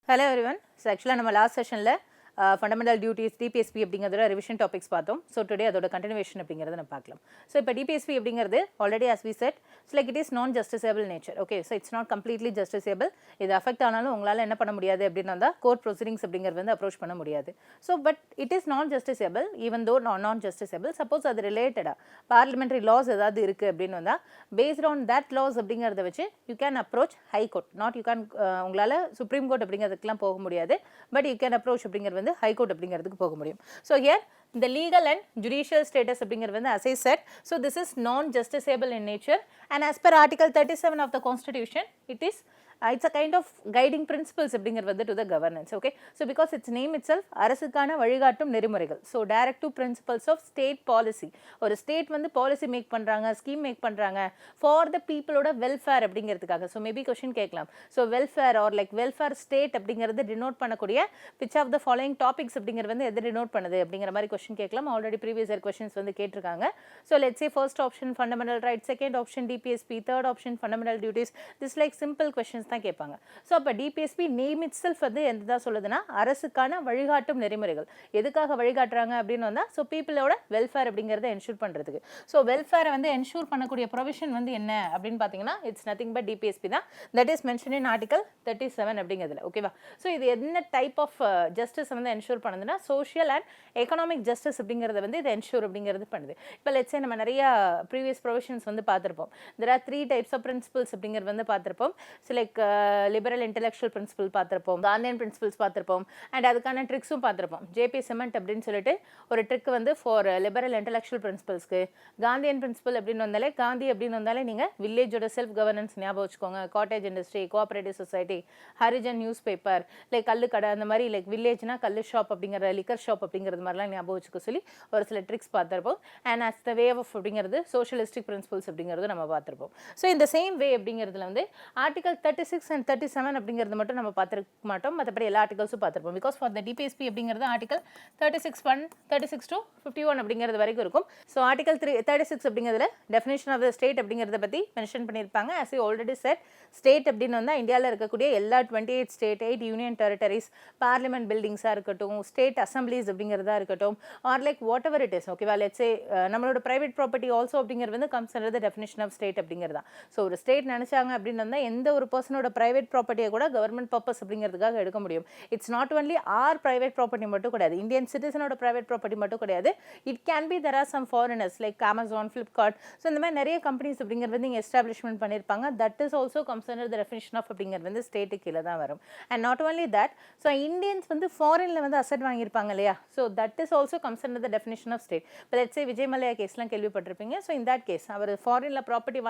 Hello everyone. So actually நம்ம last sessionல fundamental duties DPSP அப்படிங்கிறத ரிவிஷன் டாபிக்ஸ் பார்த்தோம். ஸோ டுடே அதோட கண்டினியூஷன் அப்படிங்கிறத நம்ம பார்க்கலாம். ஸோ இப்போ டிபிஎஸ்பி அப்படிங்கிறது already as we said it's like it is non justiciable nature. Okay, so it's not completely justiciable. இது அஃபெக்ட் ஆனாலும் உங்களால் என்ன பண்ண முடியாது அப்படின்னா தான் கோர்ட் ப்ரொசீடிங்ஸ் அப்படிங்கிறது வந்து அப்ரோச் பண்ண முடியாது. So but it is non ஜஸ்டிசேபிள் even though நான் ஜஸ்டிசேபிள். சப்போஸ் அது ரிலேட்டடாக பார்லிமெண்ட்ரி லாஸ் ஏதாவது இருக்குது அப்படின்னு வந்தால் பேஸ்ட் ஆன் தட் லாஸ் அப்படிங்கிறத வச்சு you can approach high court. Not you can உங்களால் சுப்ரீம் கோர்ட் அப்படிங்கிறதுக்கெலாம் போக முடியாது. பட் யூ கேன் அப்ரோச் அப்படிங்கிறது வந்து ஹை கோர்ட் அப்படிங்கிறதுக்கு போக முடியும். So here the legal and judicial status அப்படிங்கிறது வந்து as I said, so this is non justiciable in nature and as per article 37 of the constitution it is it's a kind of guiding principles அப்படிங்கிறது வந்து to the governance. Okay, so because its name itself அரசுக்கான வழிகாட்டும் நெறிமுறைகள். So directive principles of state policy. ஒரு state வந்து policy make பண்றாங்க, scheme make பண்றாங்க for the people ஓட welfare அப்படிங்கிறதுக்காக. So maybe question கேட்கலாம், so welfare or like welfare state அப்படிங்கிறது denote பண்ணக்கூடிய which of the following topics அப்படிங்கிறது வந்து எது denote பண்ணுது அப்படிங்கிற மாதிரி question கேட்கலாம். ஆல்ரெடி ப்ரீவியஸ் இயர் questions வந்து கேட்டிருக்காங்க. So let's say first option fundamental rights, second option DPSP, third option fundamental duties. This like simple questions தான் கேட்பாங்க. ஸோ அப்போ டிபிஎஸ்பி நேம் இட் செல்ஃப் வந்து எதுதான் சொல்லுதுன்னா அரசுக்கான வழிகாட்டும் நெறிமுறைகள். எதுக்காக வழிகாட்டுறாங்க அப்படின்னு வந்தால் ஸோ பீப்புளோட வெல்ஃபேர் அப்படிங்கிறத என்ஷூர் பண்ணுறதுக்கு. ஸோ வெல்ஃபேரை வந்து என்ஷூர் பண்ணக்கூடிய ப்ரொவிஷன் வந்து என்ன அப்படின்னு பார்த்தீங்கன்னா இட்ஸ் நத்திங் பட் டிபிஎஸ்பி தான். That is mention in article 37 அப்படிங்கிறதுல. ஓகேவா? ஸோ இது என்ன டைப் ஆஃப் ஜஸ்டிஸ் வந்து என்ஷூர் பண்ணுதுன்னா சோஷியல் அண்ட் எக்கனாமிக் ஜஸ்டிஸ் அப்படிங்கிறத வந்து இது என்ஷூர் அப்படிங்கிறது பண்ணுது. இப்போ லெட்ஸே நம்ம நிறைய ப்ரீவியஸ் ப்ரொவிஷன்ஸ் வந்து பார்த்துருப்போம். There are 3 types of principles அப்படிங்கிறது வந்து பார்த்துருப்போம். So like liberal intellectual principle பார்த்துருப்போம், காந்தியன் பிரின்சிபல்ஸ் பார்த்துருப்போம், அண்ட் அதுக்கான ட்ரிக்ஸும் பார்த்துருப்போம். ஜேபி சிமெண்ட் அப்படின்னு சொல்லிட்டு ஒரு ட்ரிக் வந்து ஃபார் லிபரல் இன்டெலெக்சுவல் பிரின்சிபல்ஸ்க்கு. காந்தியன் பிரின்சிபல் அப்படின்னு வந்தாலே காந்தி அப்படின்னு வந்தாலே நீங்கள் வில்லேஜோட செல்ஃப் கவர்னன்ஸ் ஞாபகம் வச்சுக்கோங்க. Cottage industry, cooperative society, Harijan news paper, like கல்லு கடை, அந்த மாதிரி லைக் வில்லேஜ்னா கல்லு ஷாப் அப்படிங்கிற லிக்கர் ஷாப் அப்படிங்கிறது மாதிரிலாம் ஞாபகம் வச்சுக்க சொல்லி ஒரு சில ட்ரிக்ஸ் பார்த்துருப்போம். And as the way of அப்படிங்கிறது சோஷியலிஸ்டிக் பிரின்சிபல்ஸ் அப்படிங்கிறது நம்ம பார்த்துருப்போம். ஸோ இந்த சேம் வே அப்படிங்கிறதுல வந்து ஆர்டிகல் 36 and 37 அப்படிங்கிறது மட்டும் நம்ம பார்த்துருக்க மாட்டோம். மற்றபடி எல்லா ஆர்டிகல்ஸும் பார்த்துருப்போம். பிகாஸ் ஃபார் த டிபிஎஸ்பி அப்படிங்கிறது ஆர்டிகல் 36 to 51 அப்படிங்கிறது வரைக்கும் இருக்கும். ஸோ ஆர்டிகல் 36 அப்படிங்கிறதுல டெஃபினேஷன் ஆஃப் த ஸ்டேட் அப்படிங்கிறத பற்றி மென்ஷன் பண்ணியிருப்பாங்க. as you already said, state அப்படின்னு வந்தால் இந்தியாவில் இருக்கக்கூடிய எல்லா 28 ஸ்டேட், 8 யூனியன் டெரிட்டரிஸ், பார்லிமெண்ட் பில்டிங்ஸாக இருக்கட்டும், ஸ்டேட் அசம்பிளிஸ் அப்படிங்கிறதா இருக்கட்டும், or like whatever it is. ஓகேவா? லெட்ஸே நம்மளோட பிரைவேட் ப்ராப்பர்ட்டி ஆல்சோ அப்படிங்கிறது வந்து comes under the definition of state அப்படிங்கிறது தான். ஸோ ஒரு ஸ்டேட் நினச்சாங்க அப்படின்னு வந்தால் எந்த ஒரு பர்சனோட பிரைவேட் ப்ராப்பர்ட்டியை கூட கவர்மெண்ட் பர்பஸ் அப்படிங்கிறதுக்காக எடுக்க முடியும். It's not only or private property மட்டும் கிடையாது, இந்தியன் சிட்டிசனோட பிரைவேட் ப்ராப்பர்ட்டி மட்டும் கிடையாது. It can be there are some foreigners like Amazon, Flipkart. So இந்த மாதிரி நிறைய கம்பெனிஸ் அப்படிங்கிறது வந்து இங்கே எஸ்டாப்ளிஷ்மெண்ட் பண்ணியிருப்பாங்க. That is also comes under the definition of அப்படிங்கிறது வந்து ஸ்டேட்டு கீழே தான் வரும். And not only that, so Indians வந்து ஃபாரினில் வந்து அசட் வாங்கியிருப்பாங்க இல்லையா? So that is also comes under the definition of state. இப்போ லெட்ஸ் சே விஜய் மல்லையா கேஸ்லாம் கேள்விப்பட்டிருப்பீங்க. ஸோ இன் தட் கேஸ் அவர் ஃபாரினில் ப்ராப்பர்ட்டி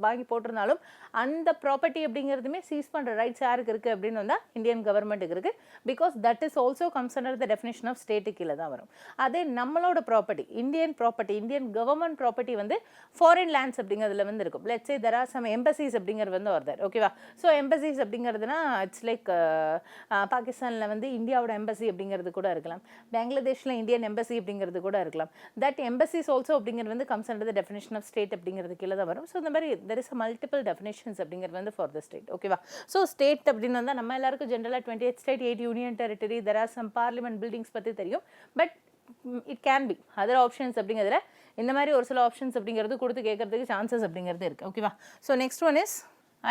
வாங்கி போட்டிருந்தாலும் அந்த ப்ராப்பர்ட்டி அப்படிங்கிறதுமே சீஸ் பண்ணுற ரைட்ஸ் யாருக்கு இருக்குது அப்படின்னு வந்தால் இந்தியன் கவர்மெண்ட்டுக்கு இருக்குது. Because that is also comes under the definition of state கீழே தான் வரும். அதே நம்மளோட ப்ராப்பர்ட்டி, இந்தியன் கவர்மெண்ட் ப்ராப்பர்ட்டி வந்து ஃபாரின் லேண்ட்ஸ் அப்படிங்கிறதுல வந்து இருக்கும். Let's say there are some embassies அப்படிங்கிறது வந்து வருது. ஓகேவா? ஸோ எம்பசிஸ் அப்படிங்கிறதுனா இட்ஸ் லைக் பாகிஸ்தானில் வந்து இந்தியாவோட எம்பசி அப்படிங்கிறது கூட இருக்கலாம், பங்களாதேஷில் இந்தியன் எம்பசி அப்படிங்கிறது கூட இருக்கலாம். தட் எம்பசிஸ் ஆல்சோ அப்படிங்கிறது வந்து comes under the definition of state அப்படிங்கிறது கீழே தான் வரும். ஸோ இந்த மாதிரி தெர் இஸ் மல்டிபிள் டெஃபினேஷன்ஸ் அப்படிங்கிறது வந்து ஃபார் த ஸ்டேட். ஓகேவா? ஸோ ஸ்டேட் அப்படின்னு வந்தால் நம்ம எல்லாருக்கும் ஜென்ரலாக 28 state, 8 union territory, there are some parliament buildings பற்றி தெரியும். But it can be other options அப்படிங்கிறதுல இந்த மாதிரி ஒரு சில ஆப்ஷன்ஸ் அப்படிங்கிறது கொடுத்து கேட்கறதுக்கு சான்சஸ் அப்படிங்கிறது இருக்குது. ஓகேவா? So next one is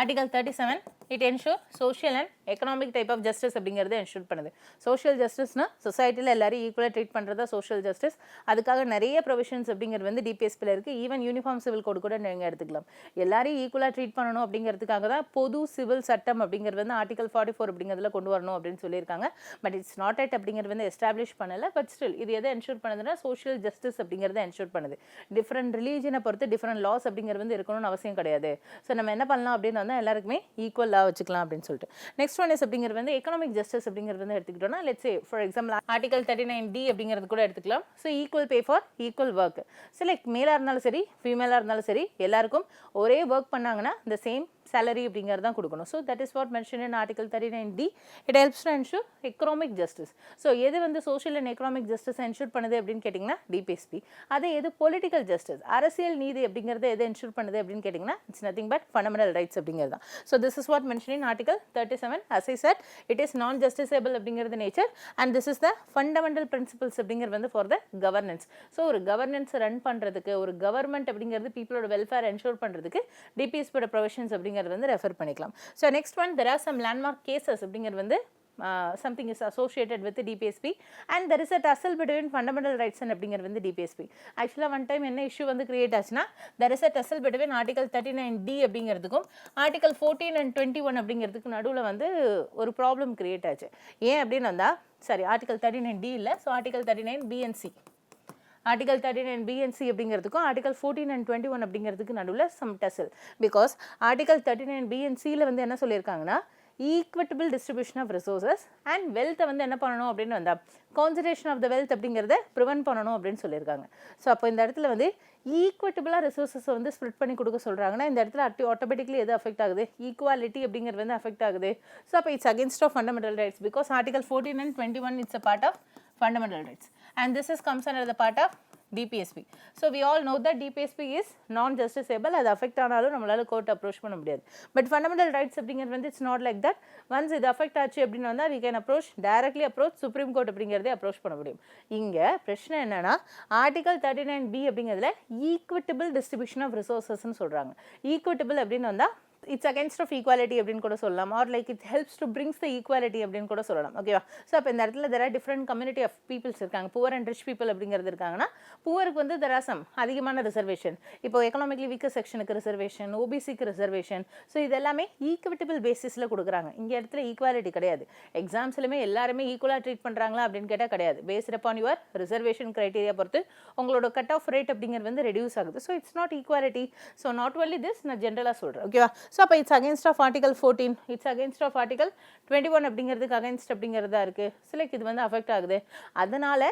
article 37. It ensure social and economic type of justice அப்படிங்கிறது என்ஷூர் பண்ணுது. சோஷியல் ஜஸ்டிஸ்னால் சொசைட்டியில் எல்லாரும் ஈக்குவலாக ட்ரீட் பண்ணுறதா சோஷியல் ஜஸ்டிஸ். அதுக்காக நிறைய ப்ரொவிஷன்ஸ் அப்படிங்கிறது வந்து டிபிஎஸ்பியில் இருக்குது. ஈவன் யூனிஃபார்ம் சிவில் கோட் கூட நீங்கள் எடுத்துக்கலாம். எல்லாரையும் ஈக்குவலாக ட்ரீட் பண்ணணும் அப்படிங்கிறதுக்காக தான் பொது சிவில் சட்டம் அப்படிங்கிறது வந்து ஆர்டிகல் 44 அப்படிங்கிறதுல கொண்டு வரணும் அப்படின்னு சொல்லியிருக்காங்க. பட் இட்ஸ் நாட் எட் அப்படிங்கிறது வந்து எஸ்டாப்ளிஷ் பண்ணலை. பட் ஸ்டில் இது எதை என்ஷூர் பண்ணுதுன்னா சோஷியல் ஜஸ்டிஸ் அப்படிங்கிறத என்ஷூர் பண்ணுது. டிஃப்ரெண்ட் ரிலீஜனை பொறுத்து டிஃப்ரெண்ட் லாஸ் அப்படிங்கிறது வந்து இருக்கணும்னு அவசியம் கிடையாது. ஸோ நம்ம என்ன பண்ணலாம் அப்படின்னு வந்து எல்லாருக்குமே ஈக்குவலாக வச்சுக்கலாம் அப்படின்னு சொல்லிட்டு. நெக்ஸ்ட் ஒன் இஸ் அப்படிங்கிறது வந்து எக்கனாமிக் ஜஸ்டிஸ் அப்படிங்கிறது வந்து எடுத்துக்கிட்டோம்னா let's say for example article 39D அப்படிங்கிறது கூட எடுத்துக்கலாம். So equal pay for equal work. So like மேலாக இருந்தாலும் சரி, ஃபீமேலாக இருந்தாலும் சரி, எல்லாருக்கும் ஒரே ஒர்க் பண்ணாங்கன்னா இந்த சேம் salary அப்படிங்கிறது தான் கொடுக்கணும். So that is what mention in article 39D. It helps to ensure economic justice. So எது வந்து social and economic justice ensure பண்ணுது அப்படின்னு கேட்டிங்கன்னா டிபிஎஸ்பி. அதே எது பொலிட்டிக்கல் ஜஸ்டிஸ் அரசியல் நீதி அப்படிங்கிறத எது என்ஷூர் பண்ணுது அப்படின்னு கேட்டிங்கன்னா it's nothing but fundamental rights அப்படிங்கிறது தான். So this is what mention in article 37. as I said, it is non justiciable அப்படிங்கிறது nature and this is the fundamental principles அப்படிங்கிறது வந்து ஃபார் த கவர்னன்ஸ். ஸோ ஒரு governance run பண்ணுறதுக்கு ஒரு government அப்படிங்கிறது பீப்புளோட வெல்ஃபேர் என்ஷூர் பண்ணுறதுக்கு டிபிஎஸ்பியோட ப்ரொவிஷன்ஸ் அப்படிங்கிறது வந்து ரெஃபர் பண்ணிக்கலாம். So next one there are some landmark cases அப்படிங்கிறது வந்து something is associated with the DPSP and there is a tussle between fundamental rights and அப்படிங்கிறது வந்து DPSP. ஆக்சுவலாக ஒன் டைம் என்ன இஷ்யூ வந்து கிரியேட் ஆச்சுன்னா there is a tussle between article 39D அப்படிங்கிறதுக்கும் article 14 and 21 அப்படிங்கிறதுக்கு நடுவில் வந்து ஒரு ப்ராப்ளம் கிரியேட் ஆச்சு. ஏன் அப்படின்னு வந்தால் சாரி ஆர்டிகல் 39D இல்லை, so article 39B and C. Article 39B and C அப்படிங்கிறதுக்கும் ஆர்டிகல் 14 and 21 அப்படிங்கிறதுக்கு நடுவில் some tussle. Because article 39B and Cயில் வந்து என்ன சொல்லியிருக்காங்கன்னா equitable distribution of resources and வெல்த்தை வந்து என்ன பண்ணணும் அப்படின்னு வந்தால் கான்சன்ட்ரேஷன் ஆஃப் த வெல்த் அப்படிங்கிறத ப்ரிவென்ட் பண்ணணும் அப்படின்னு சொல்லியிருக்காங்க. ஸோ அப்போ இந்த இடத்துல வந்து ஈக்விட்டபிளாக ரிசோர்ஸஸை வந்து ஸ்ப்ளிட் பண்ணி கொடுக்க சொல்கிறாங்கன்னா இந்த இடத்துல ஆட்டோமேட்டிக்லி எது அஃபெக்ட் ஆகுது, ஈக்குவாலிட்டி அப்படிங்கிறது வந்து அஃபெக்ட் ஆகுது. ஸோ அப்போ it's against of fundamental rights because article 14 and 21 it's a part of fundamental rights and this is comes under the part of DPSP. So we all know that DPSP is non-justiciable. அது affect ஆனாலும் நம்மளால court approach பண்ண முடியாது. But fundamental rights அப்படிங்கிறது வந்து it's not like that. Once இது affect ஆச்சு அப்படின்னு வந்தால் we can approach directly approach supreme court அப்படிங்கிறதே அப்ரோச் பண்ண முடியும். இங்கே பிரச்சனை என்னன்னா ஆர்டிகல் 39B அப்படிங்கிறதுல ஈக்விட்டபிள் டிஸ்ட்ரிபியூஷன் ஆஃப் ரிசோர்ஸஸ்ன்னு சொல்கிறாங்க. ஈக்விட்டபிள் அப்படின்னு வந்தால் இட்ஸ் அகேன்ஸ்ட் ஆஃப் ஈக்குவாலிட்டி அப்படின்னு கூட சொல்லலாம் or like it helps to brings the equality அப்படின்னு கூட சொல்லலாம். ஓகேவா? ஸோ அப்போ இந்த இடத்துல there are different community of peoples இருக்காங்க. புவர் அண்ட் ரிச் பீப்புள் அப்படிங்கிறது இருக்காங்கன்னா புவருக்கு வந்து தெர் ஆர் சம் அதிகமான ரிசர்வேஷன். இப்போ எக்கனாமிக்லி வீக்கர் செக்ஷனுக்கு ரிசர்வேஷன், ஓபிசிக்கு ரிசர்வேஷன். ஸோ இது எல்லாமே ஈக்குவிட்டபிள் பேசிஸில் கொடுக்குறாங்க. இங்கே இடத்துல ஈக்குவாலிட்டி கிடையாது. எக்ஸாம்ஸ்லையுமே எல்லாருமே ஈக்குவலாக ட்ரீட் பண்ணுறாங்களா அப்படின்னு கேட்டால் கிடையாது. Based upon your reservation criteria பொறுத்து உங்களோட கட் ஆஃப் ரேட் அப்படிங்கிறது வந்து ரெடியூஸ் ஆகுது. So it's not equality. So not only this நான் ஜென்ரலாக சொல்கிறேன். ஓகேவா? ஸோ அப்போ it's against of article 14, it's against of article 21 அப்படிங்கிறதுக்கு அகேன்ஸ்ட் அப்படிங்கிறதா இருக்குது. சிலைக்கு இது வந்து அஃபெக்ட் ஆகுது. அதனால்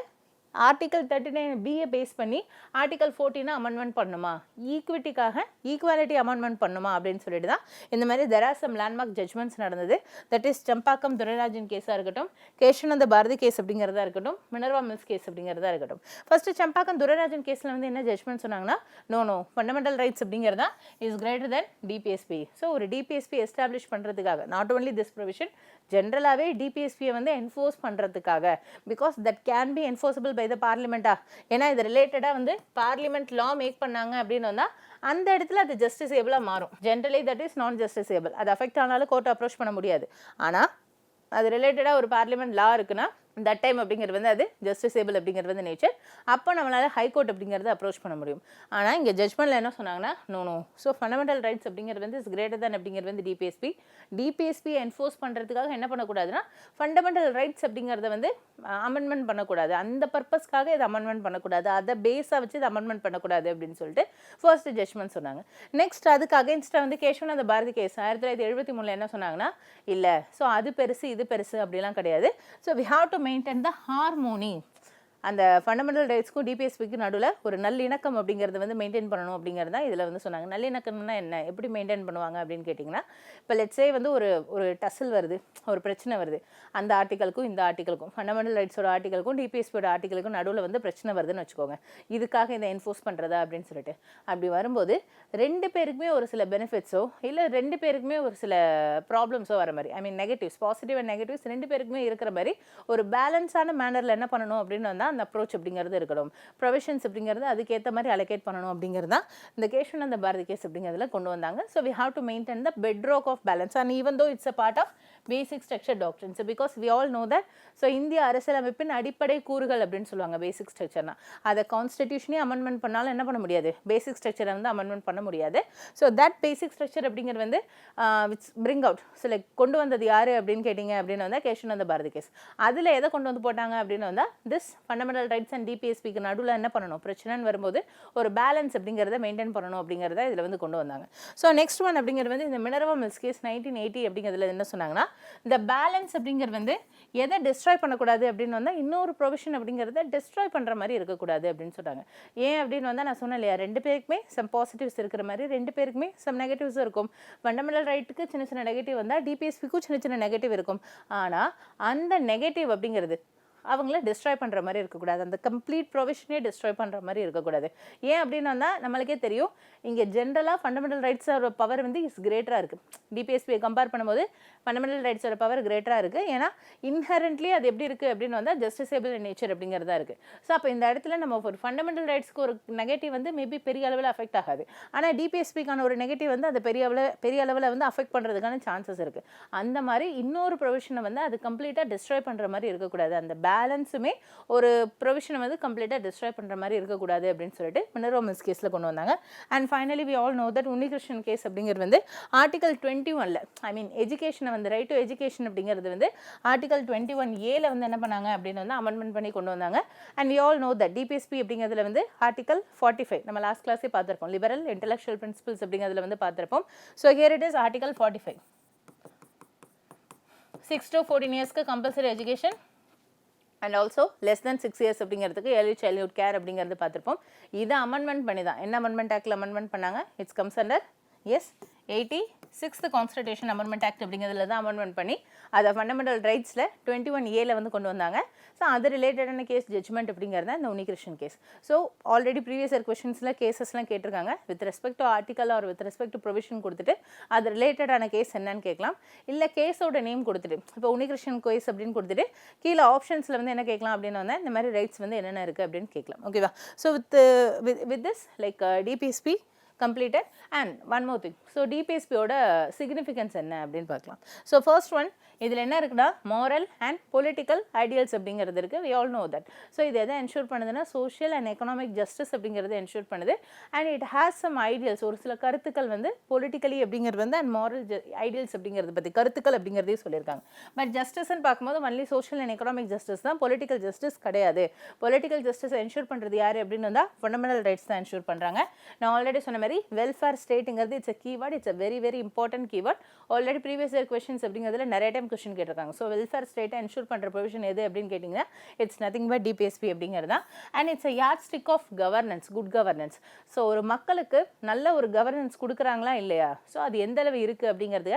ஆர்டிகல் 39B பேஸ் பண்ணி ஆர்டிகல் 14 அமெண்ட்மெண்ட் பண்ணுமா, ஈக்விட்டிக்காக ஈக்குவாலிட்டி அமெண்ட்மெண்ட் பண்ணுமா அப்படின்னு சொல்லிட்டு தான் இந்த மாதிரி there are some landmark judgments நடந்தது. தட் இஸ் சம்பாக்கம் துரைராஜன் கேஸாக இருக்கட்டும், கேஷானந்த பாரதி கேஸ் அப்படிங்கிறதா இருக்கட்டும், மினர்வா மில்ஸ் கேஸ் அப்படிங்கிறதா இருக்கட்டும். ஃபர்ஸ்ட்டு சம்பாக்கம் துரைராஜன் கேஸில் வந்து என்ன ஜட்மெண்ட் சொன்னாங்கன்னா நோ ஃபண்டமெண்டல் ரைட்ஸ் அப்படிங்கிறதா is greater than DPSP. So ஒரு டிபிஎஸ்பி எஸ்டாப்ளிஷ் பண்ணுறதுக்காக நாட் ஓன்லி திஸ் ப்ரொவிஷன் ஜென்ரலாகவே டிபிஎஸ்பியை வந்து என்ஃபோர்ஸ் பண்ணுறதுக்காக because that can be enforceable by the பார்லிமெண்ட்டா. ஏன்னா இது ரிலேட்டடாக வந்து பார்லிமெண்ட் லா மேக் பண்ணாங்க அப்படின்னு வந்தால் அந்த இடத்துல அது ஜஸ்டிசேபிளாக மாறும். Generally that is non ஜஸ்டிசேபிள். அது அஃபெக்ட் ஆனாலும் கோர்ட் அப்ரோச் பண்ண முடியாது. ஆனால் அது ரிலேட்டடாக ஒரு பார்லிமெண்ட் லா இருக்குன்னா தட் டைம் அப்படிங்கிறது வந்து அது ஜஸ்டிசேபிள் அப்படிங்கிறது வந்து நேச்சர். அப்போ நம்மளால் ஹைகோர்ட் அப்படிங்கிறது அப்ரோச் பண்ண முடியும். ஆனால் இங்கே ஜட்மெண்ட்டில் என்ன சொன்னாங்கன்னா நோ ஸோ ஃபண்டமெண்டல் ரைட்ஸ் அப்படிங்கிறது வந்து இஸ் கிரேட்டர் தேன் அப்படிங்கிறது வந்து டிபிஎஸ்பி என்ஃபோர்ஸ் பண்ணுறதுக்காக என்ன பண்ணக்கூடாதுன்னா ஃபண்டமெண்டல் ரைட்ஸ் அப்படிங்கிறத வந்து அமெண்ட்மெண்ட் பண்ணக்கூடாது. அந்த பர்பஸ்க்காக இதை அமெண்ட்மெண்ட் பண்ணக்கூடாது, அதை பேஸாக வச்சு இதை அமெண்ட்மெண்ட் பண்ணக்கூடாது அப்படின்னு சொல்லிட்டு ஃபர்ஸ்ட் ஜட்மெண்ட் சொன்னாங்க. நெக்ஸ்ட் அதுக்கு அகேன்ஸ்டாக வந்து கேஷானந்த பாரதி கேஸ் 1973 என்ன சொன்னாங்கன்னா இல்லை ஸோ அது பெருசு இது பெருசு அப்படிலாம் கிடையாது. So we have to maintain the harmony. அந்த ஃபண்டமெண்டல் ரைட்ஸ்க்கும் டிபிஎஸ்பிக்கு நடுவில் ஒரு நல்லிணக்கம் அப்படிங்கிறது வந்து மெயின்டைன் பண்ணணும் அப்படிங்கிறது தான் இதில் வந்து சொன்னாங்க. நல்லிணக்கம்னா என்ன, எப்படி மெயின்டைன் பண்ணுவாங்க அப்படின்னு கேட்டிங்கன்னா இப்போ லெட்ஸே வந்து ஒரு டசல் வருது, ஒரு பிரச்சனை வருது, அந்த ஆர்டிக்கலுக்கும் இந்த ஆர்டிக்கலுக்கும் ஃபண்டமெண்டல் ரைட்ஸோட ஆர்டிக்கலுக்கும் டிபிஎஸ்பியோட ஆர்டிக்கலுக்கும் நடுவில் வந்து பிரச்சனை வருதுன்னு வச்சுக்கோங்க. இதுக்காக இதை என்ஃபோர்ஸ் பண்ணுறதா அப்படின்னு சொல்லிட்டு அப்படி வரும்போது ரெண்டு பேருக்குமே ஒரு சில பெனிஃபிட்ஸோ இல்லை ரெண்டு பேருக்குமே ஒரு சில ப்ராப்ளம்ஸோ வர மாதிரி, ஐ மீன் நெகட்டிவ்ஸ், பாசிட்டிவ் அண்ட் நெகட்டிவ்ஸ் ரெண்டு பேருக்குமே இருக்கிற மாதிரி ஒரு பேலன்ஸான மேனரில் என்ன பண்ணணும் அப்படின்னு வந்தால் அந்த அப்ரோச் அப்படிங்கிறது இருக்கணும். ப்ரொவிஷன்ஸ் அப்படிங்கிறது அதுக்கேற்ற மாதிரி அலோகேட் பண்ணணும் அப்படிங்கிறது தான் இந்த கேஷானந்த பாரதி கேஸ் அப்படிங்கிறதுல கொண்டு வந்தாங்க. So we have to maintain the bedrock of balance and even though it's a part of basic structure doctrines because we all know that. So இந்திய அரசியலமைப்பின் அடிப்படை கூறுகள் அப்படின்னு சொல்லுவாங்க பேசிக் ஸ்ட்ரக்சர்னா. அதை கான்ஸ்டிடியூஷனே அமெண்ட்மெண்ட் பண்ணாலும் என்ன பண்ண முடியாது, பேசிக் ஸ்ட்ரக்சரை வந்து அமெண்ட்மெண்ட் பண்ண முடியாது. ஸோ தட் பேசிக் ஸ்ட்ரக்சர் அப்படிங்கிறது வந்து விட்ஸ் பிரிங் அவுட். ஸோ லைக் கொண்டு வந்தது யார் அப்படின்னு கேட்டிங்க அப்படின்னு வந்தால் கேஷானந்த பாரதி கேஸ். அதில் எதை கொண்டு வந்து போட்டாங்க அப்படின்னு வந்தால் this fundamental fundamental rights and டிபிஎஸ்பிக்கு நடுவில் என்ன பண்ணணும் பிரச்சனைன்னு வரும்போது ஒரு பேலன்ஸ் அப்படிங்கிறத மெயின்டைன் பண்ணணும் அப்படிங்கிறத இதில் வந்து கொண்டு வந்தாங்க. ஸோ நெக்ஸ்ட் ஒன் அப்படிங்கிறது வந்து இந்த மினரவா மில்ஸ் கேஸ் 1980 அப்படிங்கிறதுல என்ன சொன்னாங்கன்னா இந்த பேலன்ஸ் அப்படிங்கிறது வந்து எதை டிஸ்ட்ராய் பண்ணக்கூடாது அப்படின்னு வந்தால் இன்னொரு ப்ரொவிஷன் அப்படிங்கிறத டிஸ்ட்ராய் பண்ணுற மாதிரி இருக்கக்கூடாது அப்படின்னு சொன்னாங்க. ஏன் அப்படின்னு வந்தால் நான் சொன்னேன் இல்லையா, ரெண்டு பேருக்குமே சம் பாசிட்டிவ்ஸ் இருக்கிற மாதிரி ரெண்டு பேருக்குமே சம் நெகட்டிவ்ஸ் இருக்கும். ஃபண்டமெண்டல் ரைட்டுக்கு சின்ன சின்ன நெகட்டிவ் வந்தால் டிபிஎஸ்பிக்கும் சின்ன சின்ன நெகட்டிவ் இருக்கும். ஆனால் அந்த நெகட்டிவ் அப்படிங்கிறது அவங்கள டிஸ்ட்ராய் பண்ணுற மாதிரி இருக்கக்கூடாது, அந்த கம்ப்ளீட் ப்ரொவிஷனே டிஸ்ட்ராய் பண்ணுற மாதிரி இருக்கக்கூடாது. ஏன் அப்படின்னு வந்தால் நம்மளுக்கே தெரியும், இங்கே ஜென்ரலாக ஃபண்டமெண்டல் ரைட்ஸோட பவர் வந்து இஸ் கிரேட்டராக இருக்குது. டிபிஎஸ்பியை கம்பேர் பண்ணும்போது ஃபண்டமெண்டல் ரைட்ஸோட பவர் கிரேட்டராக இருக்குது. ஏன்னா இன்ஹெரண்ட்லி அது எப்படி இருக்குது அப்படின்னு வந்தால் ஜஸ்டிசேபிள் நேச்சர் அப்படிங்கிறதா இருக்குது. ஸோ அப்போ இந்த இடத்துல நம்ம ஒரு ஃபண்டமெண்டல் ரைட்ஸ்க்கு ஒரு நெகட்டிவ் வந்து மேபி பெரிய அளவில் அஃபெக்ட் ஆகாது. ஆனால் டிபிஎஸ்பிக்கான ஒரு நெகட்டிவ் வந்து அது பெரிய அளவில் வந்து அஃபெக்ட் பண்ணுறதுக்கான சான்சஸ் இருக்குது. அந்த மாதிரி இன்னொரு ப்ரொவிஷனை வந்து அது கம்ப்ளீட்டாக டிஸ்ட்ராய் பண்ணுற மாதிரி இருக்கக்கூடாது. அந்த பேலன்ஸுமே ஒரு ப்ரொவிஷனை வந்து கம்ப்ளீட்டாக டிஸ்ட்ராய் பண்ணுற மாதிரி இருக்கக்கூடாது அப்படின்னு சொல்லிட்டு மினரவா மில்ஸ் கேஸில் கொண்டு வந்தாங்க. And finally we all know that Unnikrishnan case அப்படிங்கிறது வந்து ஆர்டிகல் 21 ஐ மீன் எஜுகேஷனை வந்து ரைட் டு எஜுகேஷன் அப்படிங்கிறது வந்து ஆர்டிகல் 21A வந்து என்ன பண்ணாங்க அப்படின்னு வந்து அமெண்ட்மெண்ட் பண்ணி கொண்டு வந்தாங்க. And we all know that DPSP அப்படிங்கிறதுல வந்து ஆர்டிகல் 45 நம்ம லாஸ்ட் கிளாஸே பார்த்துருப்போம், லிபரல் இன்டெலெக்சுவல் பிரின்சிபல்ஸ் அப்படிங்கிறதுல வந்து பார்த்துருப்போம். So here it is article 45 6 to 14 இயர்ஸ்க்கு compulsory education and also less than 6 years அப்படிங்கிறதுக்கு ஏர்லி சைல்ட்ஹுட் கேர் அப்படிங்கிறது பார்த்துருப்போம். இதை அமெண்ட்மெண்ட் பண்ணி தான் என்ன அமெண்ட்மெண்ட் ஆக்டில் அமெண்ட்மெண்ட் பண்ணாங்க, it's comes under 86th constitution amendment act அப்படிங்கிறதுல தான் அமெண்ட்மெண்ட் பண்ணி அதை ஃபண்டமெண்டல் ரைட்ஸில் 21A வந்து கொண்டு வந்தாங்க. ஸோ அது ரிலேட்டடான கேஸ் ஜட்ஜ்மெண்ட் அப்படிங்கிறது தான் இந்த Unnikrishnan case. So already previous year கொஸ்டின்ஸில் கேசஸ்லாம் கேட்டிருக்காங்க, with respect to article or with respect to provision கொடுத்துட்டு அது ரிலேட்டடான கேஸ் என்னன்னு கேட்கலாம். இல்லை கேஸோட நேம் கொடுத்துட்டு இப்போ உன்னிகிருஷ்ணன் கேஸ் அப்படின்னு கொடுத்துட்டு கீழே ஆப்ஷன்ஸில் வந்து என்ன கேட்கலாம் அப்படின்னு வந்தால் இந்த மாதிரி ரைட்ஸ் வந்து என்னென்ன இருக்குது அப்படின்னு கேட்கலாம். ஓகேவா? So with this like DPSP completed. And one more thing, so DPSP ஓட significance என்ன அப்படின்னு பார்க்கலாம். So first one, இதில் என்ன இருக்குன்னா moral and political ideals அப்படிங்கிறது இருக்குது. we all know that. so இது எதை ensure பண்ணுதுன்னா social and economic justice அப்படிங்கிறது ensure பண்ணுது. and it has some ideals, ஒரு சில கருத்துக்கள் வந்து politically அப்படிங்கிறது வந்து and moral ideals அப்படிங்கிறது பற்றி கருத்துக்கள் அப்படிங்கிறதே சொல்லியிருக்காங்க. பட் ஜஸ்டிஸ்ன்னு பார்க்கும்போது only social and economic justice தான், political justice கிடையாது. political justice ensure பண்ணுறது யார் அப்படின்னு வந்தால் fundamental rights தான் ensure பண்ணுறாங்க. நான் ஆல்ரெடி சொன்ன மாதிரி வெல்ஃபேர் ஸ்டேட்டுங்கிறது it's a keyword, it's a very very important keyword. Already previous year questions அப்படிங்கிறதுல நிறைய டைம் கொஸ்டின் கேட்டிருக்காங்க. ஸோ வெல்ஃபேர் ஸ்டேட்டை என்ஷூர் பண்ணுற ப்ரொவிஷன் எது அப்படின்னு கேட்டிங்கன்னா இட்ஸ் நத்திங் பட் டிபிஎஸ்பி அப்படிங்கிறது தான். And it's a yardstick of governance, good governance. So ஒரு மக்களுக்கு நல்ல ஒரு கவர்னன்ஸ் கொடுக்குறாங்களா இல்லையா, ஸோ அது எந்த அளவு இருக்குது அப்படிங்கிறது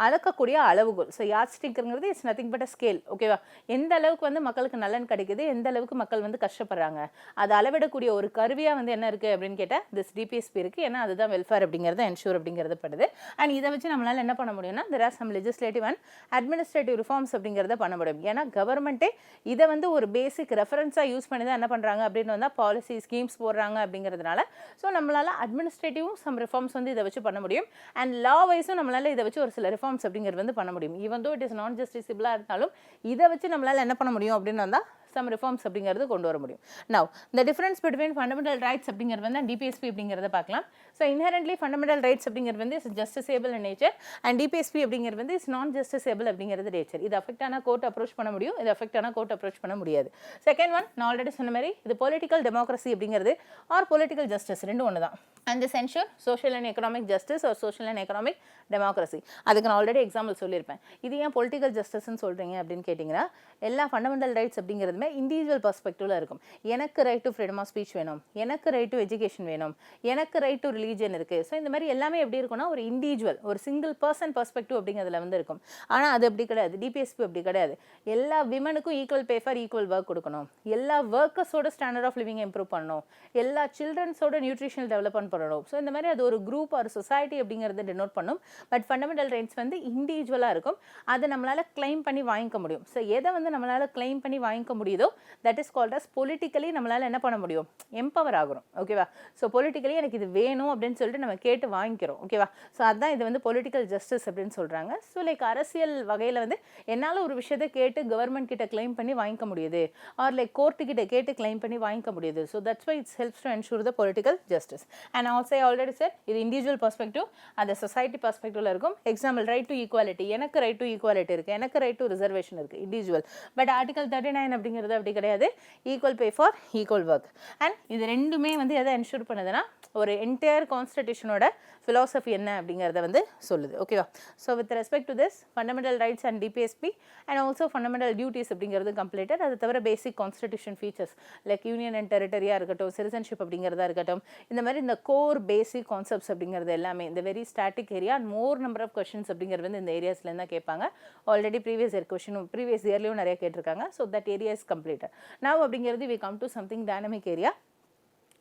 அளக்கக்கூடிய அளவுகோல். ஸோ யார்ட் ஸ்டிக்ங்கிறது it's nothing but a scale. ஓகேவா? எந்த அளவுக்கு வந்து மக்களுக்கு நலன் கிடைக்குது, எந்த அளவுக்கு மக்கள் வந்து கஷ்டப்படுறாங்க, அதை அளவிடக்கூடிய ஒரு கருவியாக வந்து என்ன இருக்குது அப்படின்னு கேட்டால் திஸ் டிபிஎஸ்பி இருக்குது. ஏன்னா அதுதான் வெல்ஃபேர் அப்படிங்கிறத என்ஷூர் அப்படிங்கிறது படுது. அண்ட் இதை வச்சு நம்மளால் என்ன பண்ண முடியும்னா there are some legislative and administrative reforms அப்படிங்கிறத பண்ண முடியும். ஏன்னா கவர்மெண்ட்டே இதை வந்து ஒரு பேசிக் ரெஃபரன்ஸாக யூஸ் பண்ணி தான் என்ன பண்ணுறாங்க அப்படின்னு வந்தால் பாலிசி ஸ்கீம்ஸ் போடுறாங்க அப்படிங்கிறதுனால ஸோ நம்மளால் அட்மினிஸ்ட்ரேட்டிவும் சம் ரிஃபார்ம்ஸ் வந்து இதை வச்சு பண்ண முடியும். அண்ட் லா வைஸும் நம்மளால் இதை வச்சு ஒரு சில ரிஃபார்ம்ஸ் அப்படிங்கிறது வந்து பண்ண முடியும். ஈவன் தோ இட் இஸ் நான் ஜஸ்டிசபிளாக இருந்தாலும் இதை வச்சு நம்மளால் என்ன பண்ண முடியும் அப்படின்னு வந்தால் some reforms அப்படிங்கிறது கொண்டு வர முடியும். Now the difference between fundamental rights அப்படிங்கிறது வந்து DPSP அப்படிங்கிறத பார்க்கலாம். So inherently fundamental rights அப்படிங்கிறது வந்து is justiciable in nature and DPSP அப்படிங்கிறது வந்து is non justiciable அப்படிங்கிறது nature. இது அஃபெக்ட் ஆனா கோர்ட் அப்ரோச் பண்ண முடியும், இது அஃபெக்ட் ஆனா கோர்ட் அப்ரோச் பண்ண முடியாது. செகண்ட் ஒன் நான் ஆல்ரெடி சொன்ன மாதிரி இது பொலிட்டிக்கல் டெமோக்ரஸி அப்படிங்கிறது ஆர் பொலிட்டிக்கல் ஜஸ்டிஸ் ரெண்டும் ஒன்று தான். And this ensure social and economic justice or social and economic democracy. அதுக்கு நான் ஆல்ரெடி எக்ஸாம்பிள் சொல்லியிருப்பேன். இது ஏன் பொலிட்டிக்கல் ஜஸ்டிஸ்ன்னு சொல்கிறீங்க அப்படின்னு கேட்டிங்கன்னா எல்லா ஃபண்டமெண்டல் ரைட்ஸ் அப்படிங்கிறதுமே இண்டிவிஜுவல் பர்ஸ்பெக்டிவில் இருக்கும். எனக்கு right to freedom of speech வேணும், எனக்கு ரைட் டு எஜுகேஷன் வேணும், எனக்கு ரைட் டு ரிலீஜன் இருக்குது. ஸோ இந்த மாதிரி எல்லாமே எப்படி இருக்குன்னா ஒரு இண்டிவிஜுவல் ஒரு சிங்கிள் பர்சன் பர்ஸ்பெக்டிவ் அப்படிங்கிறதுல வந்து இருக்கும். ஆனால் அது அப்படி கிடையாது, டிபிஎஸ்பி அப்படி கிடையாது. எல்லா விமனுக்கும் equal pay for equal work கொடுக்கணும், எல்லா ஒர்க்கர்ஸோட ஸ்டாண்டர்ட் ஆஃப் லிவிங் இம்ப்ரூவ் பண்ணணும், எல்லா சில்ட்ரன்ஸோட நியூட்ரிஷனல் டெவலப்மெண்ட் பண்ணணும். ஸோ இந்த மாதிரி அது ஒரு குரூப் ஒரு சொசைட்டி அப்படிங்கிறத டினோட் பண்ணும். பட் ஃபண்டமெண்டல் ரைட்ஸ் வந்து இண்டிவிஜுவலாக இருக்கும், அதை நம்மளால் கிளைம் பண்ணி வாங்கிக்க முடியும். ஸோ எதை வந்து நம்மளால் கிளைம் பண்ணி வாங்கிக்க முடியுதோ that is called as politically நம்மளால் என்ன பண்ண முடியும், எம்பவர் ஆகிறோம். ஓகேவா? ஸோ பொலிட்டிக்கலி எனக்கு இது வேணும் அப்படின்னு சொல்லிட்டு நம்ம கேட்டு வாங்கிக்கிறோம். ஓகேவா? ஸோ அதுதான் இது வந்து பொலிட்டிக்கல் ஜஸ்டிஸ் அப்படின்னு சொல்கிறாங்க. ஸோ லைக் அரசியல் வகையில் வந்து என்னால் ஒரு விஷயத்தை கேட்டு கவர்மெண்ட் கிட்ட கிளைம் பண்ணி வாங்கிக்க முடியுது, ஆர் லைக் கோர்ட்டு கிட்ட கேட்டு கிளைம் பண்ணி வாங்கிக்க முடியுது. So that's why it's helps to ensure the political justice. And also already said இது இண்டிவிஜுவல் பர்ஸ்பெக்டிவ், அந்த சொசைட்டி பர்ஸ்பெக்டிவ்ல இருக்கும். எக்ஸாம்பிள் ரைட் டு ஈக்குவாலிட்டி, எனக்கு ரைட் டு ஈக்குவாலிட்டி இருக்குது, எனக்கு ரைட் டு ரிசர்வேஷன் இருக்குது இண்டிவிஜுவல். பட் ஆர்டிகல் 39 அப்படிங்கிறது அப்படிங்கிறது அப்படி கிடையாது, equal pay for equal work. And இது ரெண்டுமே வந்து எதை என்ஷூர் பண்ணுதுன்னா ஒரு என்டையர் கான்ஸ்டிடியூஷனோட philosophy என்ன அப்படிங்கிறத வந்து சொல்லுது. ஓகேவா? So with respect to this fundamental rights and DPSP and also fundamental duties அப்படிங்கிறது கம்ப்ளீட்டட். அது தவிர basic constitution features like union and டெரிட்டரியாக இருக்கட்டும், சிட்டிசன்ஷிப் அப்படிங்கிறதா இருக்கட்டும், இந்த மாதிரி இந்த கோர் பேசிக் கான்செப்ட்ஸ் அப்படிங்கிறது எல்லாமே இந்த very static area and more number of questions அப்படிங்கிறது வந்து இந்த ஏரியாஸ்லேருந்து தான் கேட்பாங்க. Already previous year question previous இயர்லேயும் நிறைய கேட்டிருக்காங்க. So that area is completed. Now அப்படிங்கிறது we come to something dynamic area.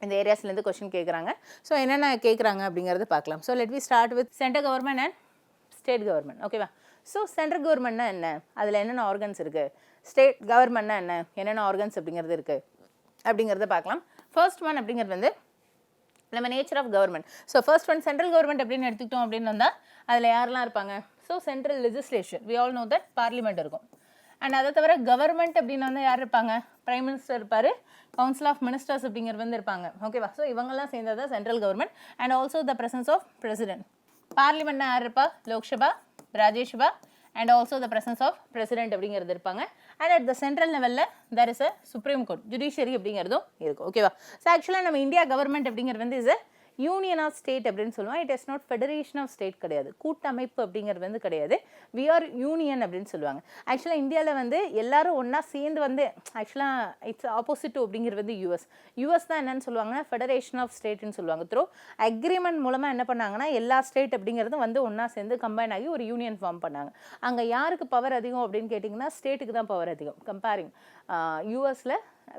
இந்த ஏரியாஸ்லேருந்து கொஸ்டின் கேட்குறாங்க. ஸோ என்னென்ன கேட்குறாங்க அப்படிங்கிறது பார்க்கலாம். So let we start with central government and state government. ஓகேவா? ஸோ சென்ட்ரல் கவர்மெண்ட்னா என்ன, அதில் என்னென்ன ஆர்கன்ஸ் இருக்குது, ஸ்டேட் கவர்மெண்ட்னா என்ன, என்னென்ன ஆர்கன்ஸ் அப்படிங்கிறது இருக்குது அப்படிங்கிறத பார்க்கலாம். ஃபர்ஸ்ட் ஒன் அப்படிங்கிறது வந்து நம்ம nature of government. So first one central government அப்படின்னு எடுத்துக்கிட்டோம் அப்படின்னு வந்தால் அதில் யாரெல்லாம் இருப்பாங்க? So central legislation, we all know that parliament இருக்கும். அண்ட் அதை தவிர கவர்மெண்ட் அப்படின்னு வந்து யார் இருப்பாங்க? பிரைம் மினிஸ்டர் இருப்பார், கவுன்சில் ஆஃப் மினிஸ்டர்ஸ் அப்படிங்கிறது வந்து இருப்பாங்க. ஓகேவா? ஸோ இவங்கெல்லாம் சேர்ந்தது central government. And also the presence of president. பார்லிமெண்ட்னா யார் இருப்பா? Lok Sabha, Rajya Sabha and also the presence of president அப்படிங்கிறது இருப்பாங்க. அண்ட் அட் த சென்ட்ரல் லெவலில் there is a supreme court, judiciary அப்படிங்கிறதும் இருக்கும். ஓகேவா? ஸோ ஆக்சுவலாக நம்ம இந்தியா கவர்மெண்ட் அப்படிங்கிறது வந்து is a union of state அப்படின்னு சொல்லுவோம். It is not federation of state கிடையாது, கூட்டமைப்பு அப்படிங்கிறது வந்து கிடையாது. வி ஆர் யூனியன் அப்படின்னு சொல்லுவாங்க. ஆக்சுவலாக இந்தியாவில் வந்து எல்லாரும் ஒன்றா சேர்ந்து வந்து ஆக்சுவலாக இட்ஸ் ஆப்போசிட் அப்படிங்கிறது வந்து யூஎஸ் தான் என்னன்னு சொல்லுவாங்கன்னா ஃபெடரேஷன் ஆஃப் ஸ்டேட்னு சொல்லுவாங்க. த்ரூ அக்ரிமெண்ட் மூலமாக என்ன பண்ணாங்கன்னா எல்லா ஸ்டேட் அப்படிங்கிறதும் வந்து ஒன்றா சேர்ந்து கம்பைன் ஆகி ஒரு யூனியன் ஃபார்ம் பண்ணாங்க. அங்கே யாருக்கு பவர் அதிகம் அப்படின்னு கேட்டிங்கன்னா ஸ்டேட்டுக்கு தான் பவர் அதிகம். கம்பேரிங் யூஎஸில்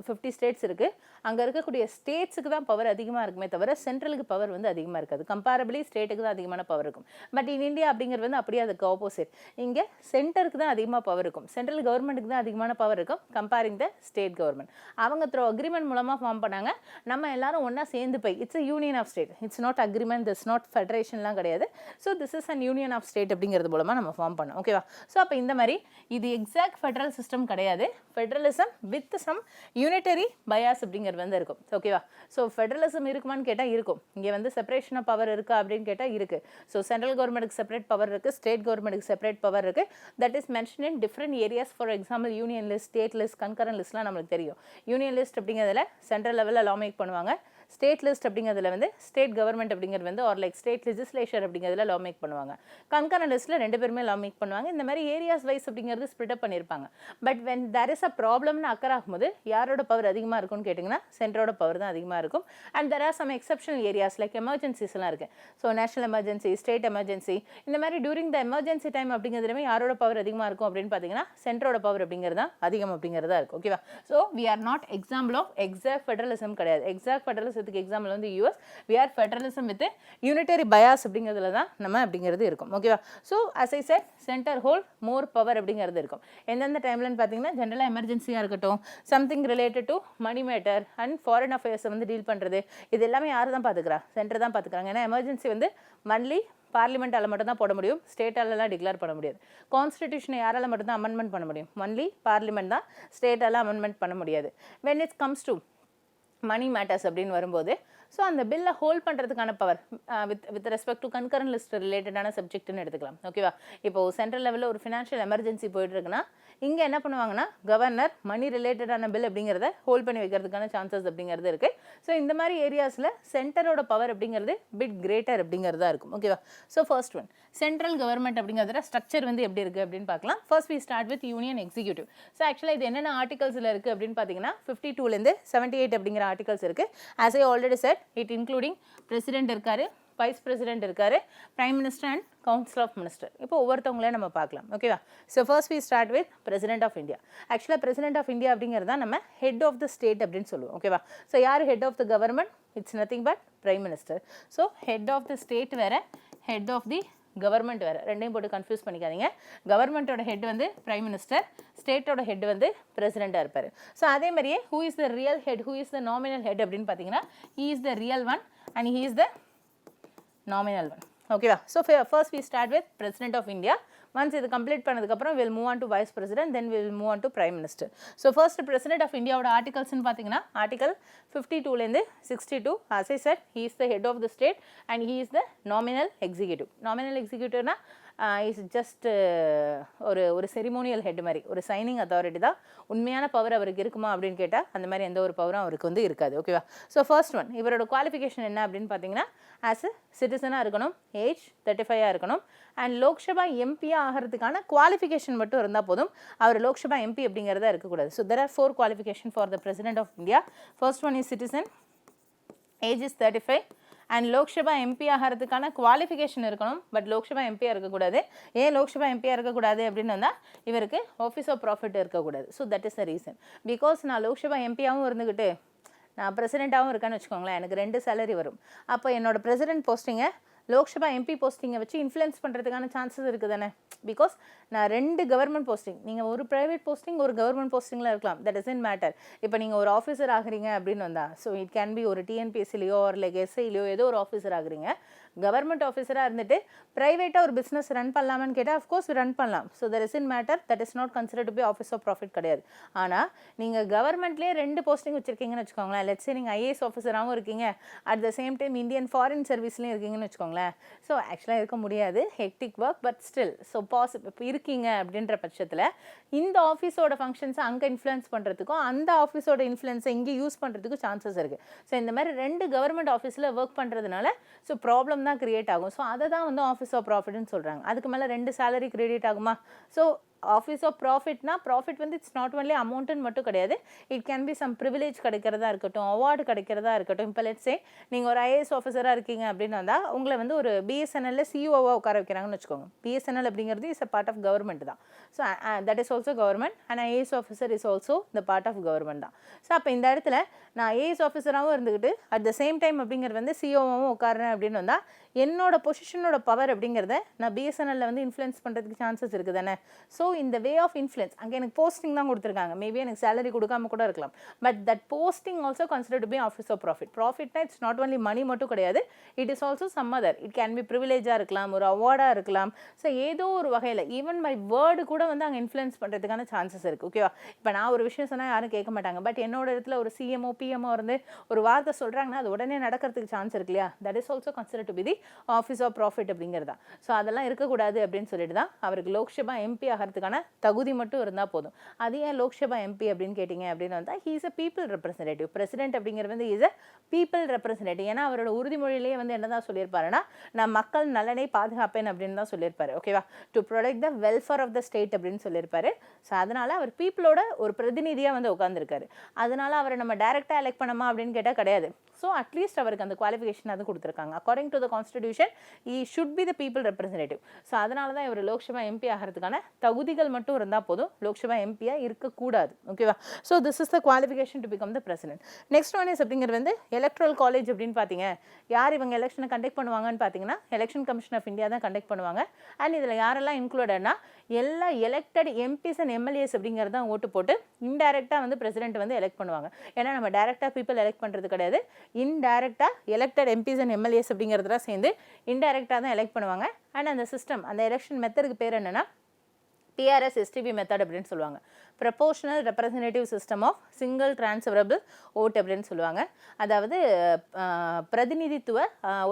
50 ஸ்டேட்ஸ் இருக்குது, அங்கே இருக்கக்கூடிய ஸ்டேட்ஸுக்கு தான் பவர் அதிகமாக இருக்குமே தவிர சென்ட்ரலுக்கு பவர் வந்து அதிகமாக இருக்காது. கம்பேரபிளி ஸ்டேட்டுக்கு தான் அதிகமான பவர் இருக்கும். பட் இன் இந்தியா அப்படிங்கிறது வந்து அப்படியே அதுக்கு ஆப்போசிட். இங்கே சென்டருக்கு தான் அதிகமாக பவர் இருக்கும், சென்ட்ரல் கவர்மெண்ட்டுக்கு தான் அதிகமான பவர் இருக்கும் கம்பேரிங் த ஸ்டேட் கவர்மெண்ட். அவங்க த்ரூ அக்ரிமெண்ட் மூலமாக ஃபார்ம் பண்ணாங்க. நம்ம எல்லாரும் ஒன்றா சேர்ந்து போய் it's a union of state, it's not agreement, this not ஃபெடரேஷன்லாம் கிடையாது. So this is an union of state அப்படிங்கிறது மூலமாக நம்ம ஃபார்ம் பண்ணோம். ஓகேவா? ஸோ அப்போ இந்த மாதிரி இது எக்ஸாக்ட் ஃபெடரல் சிஸ்டம் கிடையாது, federalism with some unitary bias அப்படிங்கிறது வந்து இருக்கும். ஓகேவா? ஸோ ஃபெடரலிசம் இருக்குமான்னு கேட்டால் இருக்கும். இங்கே வந்து செப்பரேஷன் ஆஃப் பவர் இருக்கா அப்படின்னு கேட்டால் இருக்குது. ஸோ சென்ட்ரல் கவர்மெண்ட்டுக்கு செப்பரேட் பவர் இருக்குது, ஸ்டேட் கவர்மெண்ட்டுக்கு செப்பரேட் பவர் இருக்குது. That is mention in different areas. For example union list, state list, concurrent லிஸ்ட்லாம் நம்மளுக்கு தெரியும். யூனியன் லிஸ்ட் அப்படிங்கிறதுல சென்ட்ரல் லெவலில் லா மேக் பண்ணுவாங்க. ஸ்டேட் லிஸ்ட் அப்படிங்கிறதுல வந்து ஸ்டேட் கவர்மெண்ட் அப்படிங்கிறது வந்து ஆர் லைக் ஸ்டேட் லெஜிஸ்லேச்சர் அப்படிங்கிறதுல லா மேக் பண்ணுவாங்க. கன்கரண்ட் லிஸ்ட்டில் ரெண்டு பேருமே லா மேக் பண்ணுவாங்க. இந்த மாதிரி ஏரியாஸ் வைஸ் அப்படிங்கிறது ஸ்ப்ளிட் அப் பண்ணியிருப்பாங்க. But when there is a ப்ராப்ளம்னு அக்கர் ஆகும்போது யாரோட பவர் அதிகமாக இருக்கும்னு கேட்டிங்கன்னா சென்ட்ரோட பவர் தான் அதிகமாக இருக்கும். And there are some exceptional areas like எமர்ஜென்சிஸ்லாம் இருக்குது. So national emergency, state emergency, இந்த மாதிரி டியூரிங் த எமர்ஜென்சி டைம் அப்படிங்கிறதுலையுமே யாரோட பவர் அதிகமாக இருக்கும் அப்படின்னு பார்த்தீங்கன்னா சென்ட்ரோட பவர் அப்படிங்கிறது தான் அதிகம் அப்படிங்கிறதா இருக்கும். ஓகேவா? So we are not example of exact federalism கிடையாது. எக்ஸாக்ட் ஃபெடரலிசத்துக்கு எக்ஸாம்பிள் வந்து US. We are federalism with unitary bias அப்படிங்கிறதுல தான் நம்ம அப்படிங்கிறது இருக்கும். ஓகேவா? So as I said centre hold more power அப்படிங்கிறது இருக்கும். எந்தெந்த டைம்லன்னு பார்த்தீங்கன்னா ஜென்ரலாக எமர்ஜென்சியாக இருக்கட்டும், something related to money matter and foreign அஃபேர்ஸை வந்து டீல் பண்ணுறது, இது எல்லாமே யார் தான் பார்த்துக்கிறா? சென்டர் தான் பார்த்துக்கிறாங்க. ஏன்னா எமர்ஜென்சி வந்து மன்லி பார்லிமெண்ட்டால் மட்டும் தான் போட முடியும், ஸ்டேட்டாலலாம் டிக்ளேர் பண்ண முடியாது. கான்ஸ்டிடியூஷனை யாரால் மட்டும் தான் அமெண்ட்மெண்ட் பண்ண முடியும்? ஒன்லி பார்லிமெண்ட் தான், ஸ்டேட்டாலாம் அமெண்ட்மெண்ட் பண்ண முடியாது. When it's comes to money matters அப்படின்னு வரும்போது ஸோ அந்த பில்லை ஹோல்ட் பண்ணுறதுக்கான power with respect to concurrent list ரிலேட்டடான சப்ஜெக்ட்னு எடுத்துக்கலாம். ஓகேவா? இப்போது சென்ட்ரல் லெவலில் ஒரு ஃபினான்ஷியல் எமர்ஜென்சி போயிட்டு இருக்குன்னா இங்கே என்ன பண்ணுவாங்கன்னா கவர்னர் மணி ரிலேட்டடான பில் அப்படிங்கிறத ஹோல்ட் பண்ணி வைக்கிறதுக்கான சான்சஸ் அப்படிங்கிறது இருக்குது. ஸோ இந்த மாதிரி ஏரியாஸில் சென்டரோட பவர் அப்படிங்கிறது பிட் கிரேட்டர் அப்படிங்கிறதா இருக்கும். ஓகேவா? So first one central government அப்படிங்கிறத ஸ்ட்ரக்சர் வந்து எப்படி இருக்குது அப்படின்னு பார்க்கலாம். First we start with union executive. So ஆக்சுவலாக இது என்னென்ன ஆர்டிகல்ஸில் இருக்குது அப்படின்னு பார்த்தீங்கன்னா 52லேருந்து 78 அப்படிங்கிற ஆர்டிகல்ஸ் இருக்குது. As I already said it including president இருக்காரு, வைஸ் பிரசிடென்ட் இருக்காரு, prime minister and council of minister. இப்போ ஒவ்வொருத்தவங்களே நம்ம பார்க்கலாம். ஓகேவா? So first we start with president of India. ஆக்சுவலாக பிரசிடென்ட் ஆஃப் இந்தியா அப்படிங்கிறதா நம்ம ஹெட் ஆஃப் த ஸ்டேட் அப்படின்னு சொல்லுவோம். ஓகேவா? ஸோ யார் head of the government? It's nothing but prime minister. So head of the state வேறு, ஹெட் ஆஃப் தி கவர்மெண்ட் வேறு, ரெண்டையும் போட்டு கன்ஃபியூஸ் பண்ணிக்காதீங்க. கவர்மெண்ட்டோட ஹெட் வந்து பிரைம் மினிஸ்டர், ஸ்டேட்டோட ஹெட் வந்து பிரசிடெண்ட்டாக இருப்பார். ஸோ அதே மாதிரியே who is the real head, who is the nominal head அப்படின்னு பார்த்தீங்கன்னா he is the real one and he is the nominal one. ஓகேவா? So first we start with president of India. Once இது complete பண்ணதுக்கப்புறம் will move on to vice president, then will move on to prime minister. So first president of இந்தியாவோட ஆர்டிகல்ஸ்னு பார்த்தீங்கன்னா article 52லேருந்து 62 as I said he is the head of the state and he is the nominal executive. nominal executive is just ஒரு ceremonial head மாதிரி, ஒரு signing authority தான். உண்மையான power அவருக்கு இருக்குமா அப்படின்னு கேட்டால் அந்த மாதிரி எந்த ஒரு பவரும் அவருக்கு வந்து இருக்காது. ஓகேவா? ஸோ ஃபர்ஸ்ட் ஒன், இவரோட குவாலிஃபிகேஷன் என்ன அப்படின்னு பார்த்தீங்கன்னா, ஆஸ் அ சிட்டிசனாக இருக்கணும், ஏஜ் 35 இருக்கணும், அண்ட் லோக்சபா எம்பியாக ஆகிறதுக்கான குவாலிஃபிகேஷன் மட்டும் இருந்தால் போதும். அவர் லோக்சபா எம்பி அப்படிங்கிறதா இருக்கக்கூடாது. So there are 4 qualification for the president of India. First one is citizen, age is 35, and Lok Sabha MP ஆகிறதுக்கான குவாலிஃபிகேஷன் இருக்கணும். பட் லோக்சபா எம்பியாக இருக்கக்கூடாது. ஏன் லோக்சபா எம்பியாக இருக்கக்கூடாது அப்படின்னு வந்தால் இவருக்கு ஆஃபீஸ் ஆஃப் ப்ராஃபிட் இருக்கக்கூடாது. So that is the reason. Because நான் லோக்சபா எம்பியாகவும் இருந்துக்கிட்டு நான் பிரசிடெண்ட்டாகவும் இருக்கேன்னு வச்சுக்கோங்களேன், எனக்கு 2 சேலரி வரும். அப்போ என்னோட பிரசிடென்ட் போஸ்டிங்கை லோக்சபா எம்பி போஸ்டிங்கை வச்சு இன்ஃப்ளூயன்ஸ் பண்ணுறதுக்கான சான்சஸ் இருக்குது தானே. பிகாஸ் நான் 2 கவர்மெண்ட் போஸ்டிங், நீங்கள் ஒரு ப்ரைவேட் போஸ்டிங் ஒரு கவர்மெண்ட் போஸ்டிங்கில் இருக்கலாம், தட் டசன்ட் மேட்டர். இப்போ நீங்கள் ஒரு ஆஃபீஸர் ஆகுறீங்க அப்படின்னு வந்தால், ஸோ இட் கேன் பி ஒரு டிஎன்பிஎஸ்சிலையோ ஒரு லைக் எஸ்ஐலையோ ஏதோ ஒரு ஆஃபீஸர் ஆகுறீங்க. கவர்மெண்ட் ஆஃபீஸராக இருந்துட்டு ப்ரைவேட்டாக ஒரு பிஸ்னஸ் ரன் பண்ணலாமான்னு கேட்டால் அஃப்கோர்ஸ் ரன் பண்ணலாம். So that is in matter, that is not consider to be office of profit கிடையாது. ஆனால் நீங்கள் கவர்மெண்ட்லேயே 2 போஸ்டிங் வச்சுருக்கீங்கன்னு வச்சுக்கோங்களேன். லெட்ஸே நீங்கள் ஐஏஎஸ் ஆஃபீஸராகவும் இருக்கீங்க, at the same time Indian foreign சர்வீஸ்லேயும் இருக்கீங்கன்னு வச்சுக்கோங்களேன். ஸோ ஆக்சுவலாக இருக்க முடியாது, hectic work, but still so இப்போ இருக்கீங்க அப்படின்ற பட்சத்தில் இந்த ஆஃபீஸோட ஃபங்க்ஷன்ஸை அங்கே இன்ஃப்ளூயன்ஸ் பண்ணுறதுக்கும் அந்த ஆஃபீஸோட இன்ஃப்ளூயன்ஸை இங்கே யூஸ் பண்ணுறதுக்கும் சான்சஸ் இருக்குது. ஸோ இந்த மாதிரி 2 கவர்மெண்ட் ஆஃபீஸில் ஒர்க் பண்ணுறதுனால ஸோ ப்ராப்ளம் தான் கிரியேட் ஆகும். ஸோ அதை தான் வந்து ஆஃபீஸ் ஆஃப் ப்ராஃபிட்னு சொல்கிறாங்க. அதுக்கு மேலே 2 சேலரி கிரெடிட் ஆகுமா? ஸோ ஆஃபீஸ் ஆஃப் ப்ராஃபிட்னா ப்ராஃபிட் வந்து இட்ஸ் நாட் ஒன்லி அமௌண்ட்டுன்னு மட்டும் கிடையாது, it can be some privilege கிடைக்கிறதா இருக்கட்டும், அவார்டு கிடைக்கிறதா இருக்கட்டும். இப்போ லெட்ஸே நீங்கள் ஒரு ஐஏஎஸ் ஆஃபீஸராக இருக்கீங்க அப்படின்னு வந்தால் உங்களை வந்து ஒரு பிஎஸ்என்எல்ல சிஇஓவாக உட்கார வைக்கிறாங்கன்னு வச்சுக்கோங்க. பிஎஸ்என்எல் அப்படிங்கிறது is a part of government தான். So that is also government, and IAS officer is also the part of government தான். ஸோ அப்போ இந்த இடத்துல நான் ஐஏஎஸ் ஆஃபீஸராகவும் இருந்துக்கிட்டு அட் த சேம் டைம் அப்படிங்கிறது வந்து சிஇஓவாகவும் உட்காரேன் அப்படின்னு வந்தால் என்னோட பொசிஷனோட பவர் அப்படிங்கிறத நான் பிஎஸ்என்எல்ல வந்து இன்ஃப்ளூயன்ஸ் பண்ணுறதுக்கு சான்சஸ் இருக்குது தானே. ஸோ இந்த வே ஆஃப் இன்ஃப்ளூயன்ஸ், அங்கே எனக்கு போஸ்டிங் தான் கொடுத்துருக்காங்க, மேபி எனக்கு சேலரி கொடுக்காம கூட இருக்கலாம், but that posting also consider to be office of profit. ப்ராஃபிட்னா இட்ஸ் நாட் ஒன்லி மணி மட்டும் கிடையாது, it is also some other, it can be ப்ரிவிலேஜாக இருக்கலாம், ஒரு அவார்டாக இருக்கலாம். ஸோ ஏதோ ஒரு வகையில் ஈவன் மை வேர்டு கூட வந்து அங்கே இன்ஃப்ளூயன்ஸ் பண்ணுறதுக்கான சான்சஸ் இருக்குது. ஓகேவா? இப்போ நான் ஒரு விஷயம் சொன்னால் யாரும் கேட்க மாட்டாங்க, பட் என்னோட இடத்துல ஒரு சிஎம்ஓ பிஎம்ஓ இருந்து ஒரு வார்த்தை சொல்கிறாங்கன்னா அது உடனே நடக்கிறதுக்கு சான்ஸ் இருக்கு இல்லையா. That is also consider to be the office of profit அப்படிங்கிறதா. ஸோ அதெல்லாம் இருக்கக்கூடாது அப்படின்னு சொல்லிட்டு தான் அவருக்கு லோக்சபா எம்பி ஆகிறதுக்கான தகுதி மட்டும் இருந்தால் போதும். அது ஏன் லோக்சபா எம்பி அப்படின்னு கேட்டிங்க அப்படின்னு வந்தால் he is a people representative. President அப்படிங்கிறது வந்து இஸ் அ பீப்புள் ரெப்ரஸன்டேட்டிவ். ஏன்னா அவரோட உறுதிமொழியிலேயே வந்து என்ன தான் சொல்லியிருப்பாருன்னா, நான் மக்கள் நலனை பாதுகாப்பேன் அப்படின்னு தான் சொல்லியிருப்பாரு. ஓகேவா? To protect the welfare of the state அப்படின்னு சொல்லியிருப்பாரு. ஸோ அதனால் அவர் பீப்புளோட ஒரு பிரதிநிதியாக வந்து உட்காந்துருக்காரு. அதனால அவரை நம்ம டைரெக்டாக எலெக்ட் பண்ணமா அப்படின்னு கேட்டால் கிடையாது. ஸோ அட்லீஸ்ட் அவருக்கு அந்த குவாலிஃபிகேஷன் அது கொடுத்துருக்காங்க. According to the constitution he should be the people representative. So அதனால தான் இவர் லோக்சபா எம்பி ஆகிறதுக்கான தகுதிகள் மட்டும் இருந்தால் போதும், லோக்சபா எம்பியாக இருக்கக்கூடாது. ஓகேவா? So this is the qualification to become the president. Next one is அப்படிங்கிறது வந்து எலக்ட்ரல் காலேஜ் அப்படின்னு பார்த்தீங்க. யார் இவங்க எலெக்ஷனை கண்டக்ட் பண்ணுவாங்கன்னு பார்த்தீங்கன்னா எலெக்ஷன் கமிஷன் ஆஃப் இந்தியா தான் கண்டக்ட் பண்ணுவாங்க. அண்ட் இதில் யாரெல்லாம் இன்க்ளூடட்னா எல்லா எலெக்டட் எம்பிஸ் அண்ட் எம்எல்ஏஸ் அப்படிங்கிறது தான் ஓட்டு போட்டு இன்டைரக்டாக வந்து பிரசிடென்ட் வந்து எலெக்ட் பண்ணுவாங்க. ஏன்னா நம்ம டைரெக்டாக பீப்புள் எலெக்ட் பண்ணுறது கிடையாது, இன்டைரக்டாக எலெக்டட் எம்பிஸ் அண்ட் எம்எல்ஏஸ் அப்படிங்கிறதுலாம் சேர்ந்து இன்டைரக்டாக தான் எலெக்ட் பண்ணுவாங்க. அண்ட் அந்த சிஸ்டம், அந்த எலெக்ஷன் மெத்தடுக்கு பேர் என்னென்னா PRS STB மெத்தட் அப்படின்னு சொல்லுவாங்க. Proportional representative system of single transferable vote அப்படின்னு சொல்லுவாங்க. அதாவது பிரதிநிதித்துவ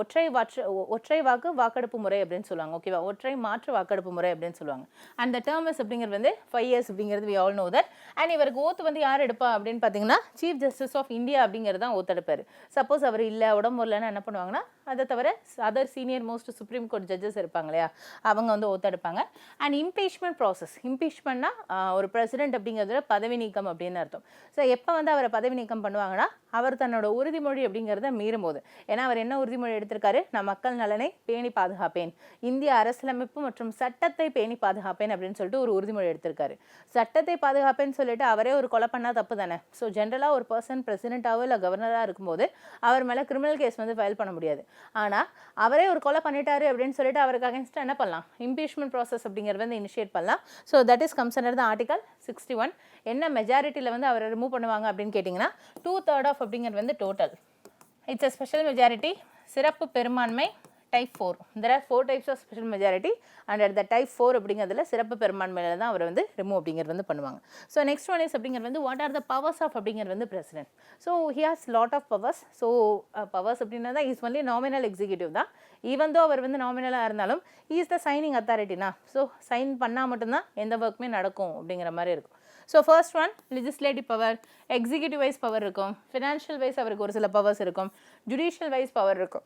ஒற்றை வாக்கு வாக்கெடுப்பு முறை அப்படின்னு சொல்லுவாங்க. ஓகேவா? ஒற்றை மாற்று வாக்கெடுப்பு முறை அப்படின்னு சொல்லுவாங்க. அண்ட் த டேர்ம்ஸ் அப்படிங்கிறது வந்து 5 years அப்படிங்கிறது we all know that. And இவருக்கு ஓத்து வந்து யார் எடுப்பா அப்படின்னு பார்த்தீங்கன்னா சீஃப் ஜஸ்டிஸ் ஆஃப் இந்தியா அப்படிங்கிறது தான் ஓத்தெடுப்பார். சப்போஸ் அவர் இல்லை உடம்பு இல்லைன்னு என்ன பண்ணுவாங்கன்னா அதை தவிர other senior most supreme court judges இருப்பாங்க இல்லையா, அவங்க வந்து ஓத்தெடுப்பாங்க. அண்ட் இம்பீச்மெண்ட் ப்ராசஸ், இம்பீச்மெண்ட்னா ஒரு பிரசிடென்ட் அப்படிங்கிறதுல பதவி நீக்கம் அப்படின்னு அர்த்தம். ஸோ எப்போ வந்து அவரை பதவி நீக்கம் பண்ணுவாங்கன்னா அவர் தன்னோட உறுதிமொழி அப்படிங்கிறத மீறும் போது. ஏன்னா அவர் என்ன உறுதிமொழி எடுத்திருக்காரு, நான் மக்கள் நலனை பேணி பாதுகாப்பேன், இந்திய அரசியலமைப்பு மற்றும் சட்டத்தை பேணி பாதுகாப்பேன் அப்படின்னு சொல்லிட்டு ஒரு உறுதிமொழி எடுத்திருக்காரு. சட்டத்தை பாதுகாப்பேன்னு சொல்லிட்டு அவரே ஒரு கொலை பண்ணால் தப்பு தானே. ஸோ ஜென்ரலாக ஒரு பர்சன் பிரசிடென்ட்டாவோ இல்லை கவர்னராக இருக்கும்போது அவர் மேலே கிரிமினல் கேஸ் வந்து ஃபைல் பண்ண முடியாது. ஆனால் அவரே ஒரு கொலை பண்ணிட்டாரு அப்படின்னு சொல்லிட்டு அவருக்கு அகேன்ஸ்டாக என்ன பண்ணலாம், இம்பீச்மெண்ட் ப்ராசஸ் அப்படிங்கிறது வந்து இனிஷியேட் பண்ணலாம். So that is comes under the article 61. என்ன மெஜாரிட்டியில் வந்து அவரை ரிமூவ் பண்ணுவாங்க அப்படின்னு கேட்டிங்கன்னா 2/3 அப்படிங்கிறது வந்து total. It's a special majority, சிறப்பு பெரும்பான்மை, type 4. There are 4 types of special majority and at the type 4 அப்படிங்கிறதுல சிறப்பு பெரும்பான்மையில தான் அவர் வந்து ரிமூவ் அப்படிங்கிறது வந்து பண்ணுவாங்க. ஸோ நெக்ஸ்ட் ஒன் இஸ் அப்படிங்கிறது வந்து what are the powers of அப்படிங்கிறது வந்து president. So he has lot of powers. So powers அப்படின்னா தான் இஸ் ஒன்லி நாமினல் எக்ஸிக்யூட்டிவ் தான். ஈவன் தோ அவர் வந்து நாமினலாக இருந்தாலும் இஸ் த சைனிங் அத்தாரிட்டினா. ஸோ சைன் பண்ணால் மட்டும்தான் எந்த ஒர்க்குமே நடக்கும் அப்படிங்கிற மாதிரி இருக்கும். So first one legislative power, executive wise power இருக்கும், ஃபினான்ஷியல் வைஸ் அவருக்கு ஒரு சில பவர்ஸ் இருக்கும், ஜுடிஷியல் வைஸ் பவர் இருக்கும்,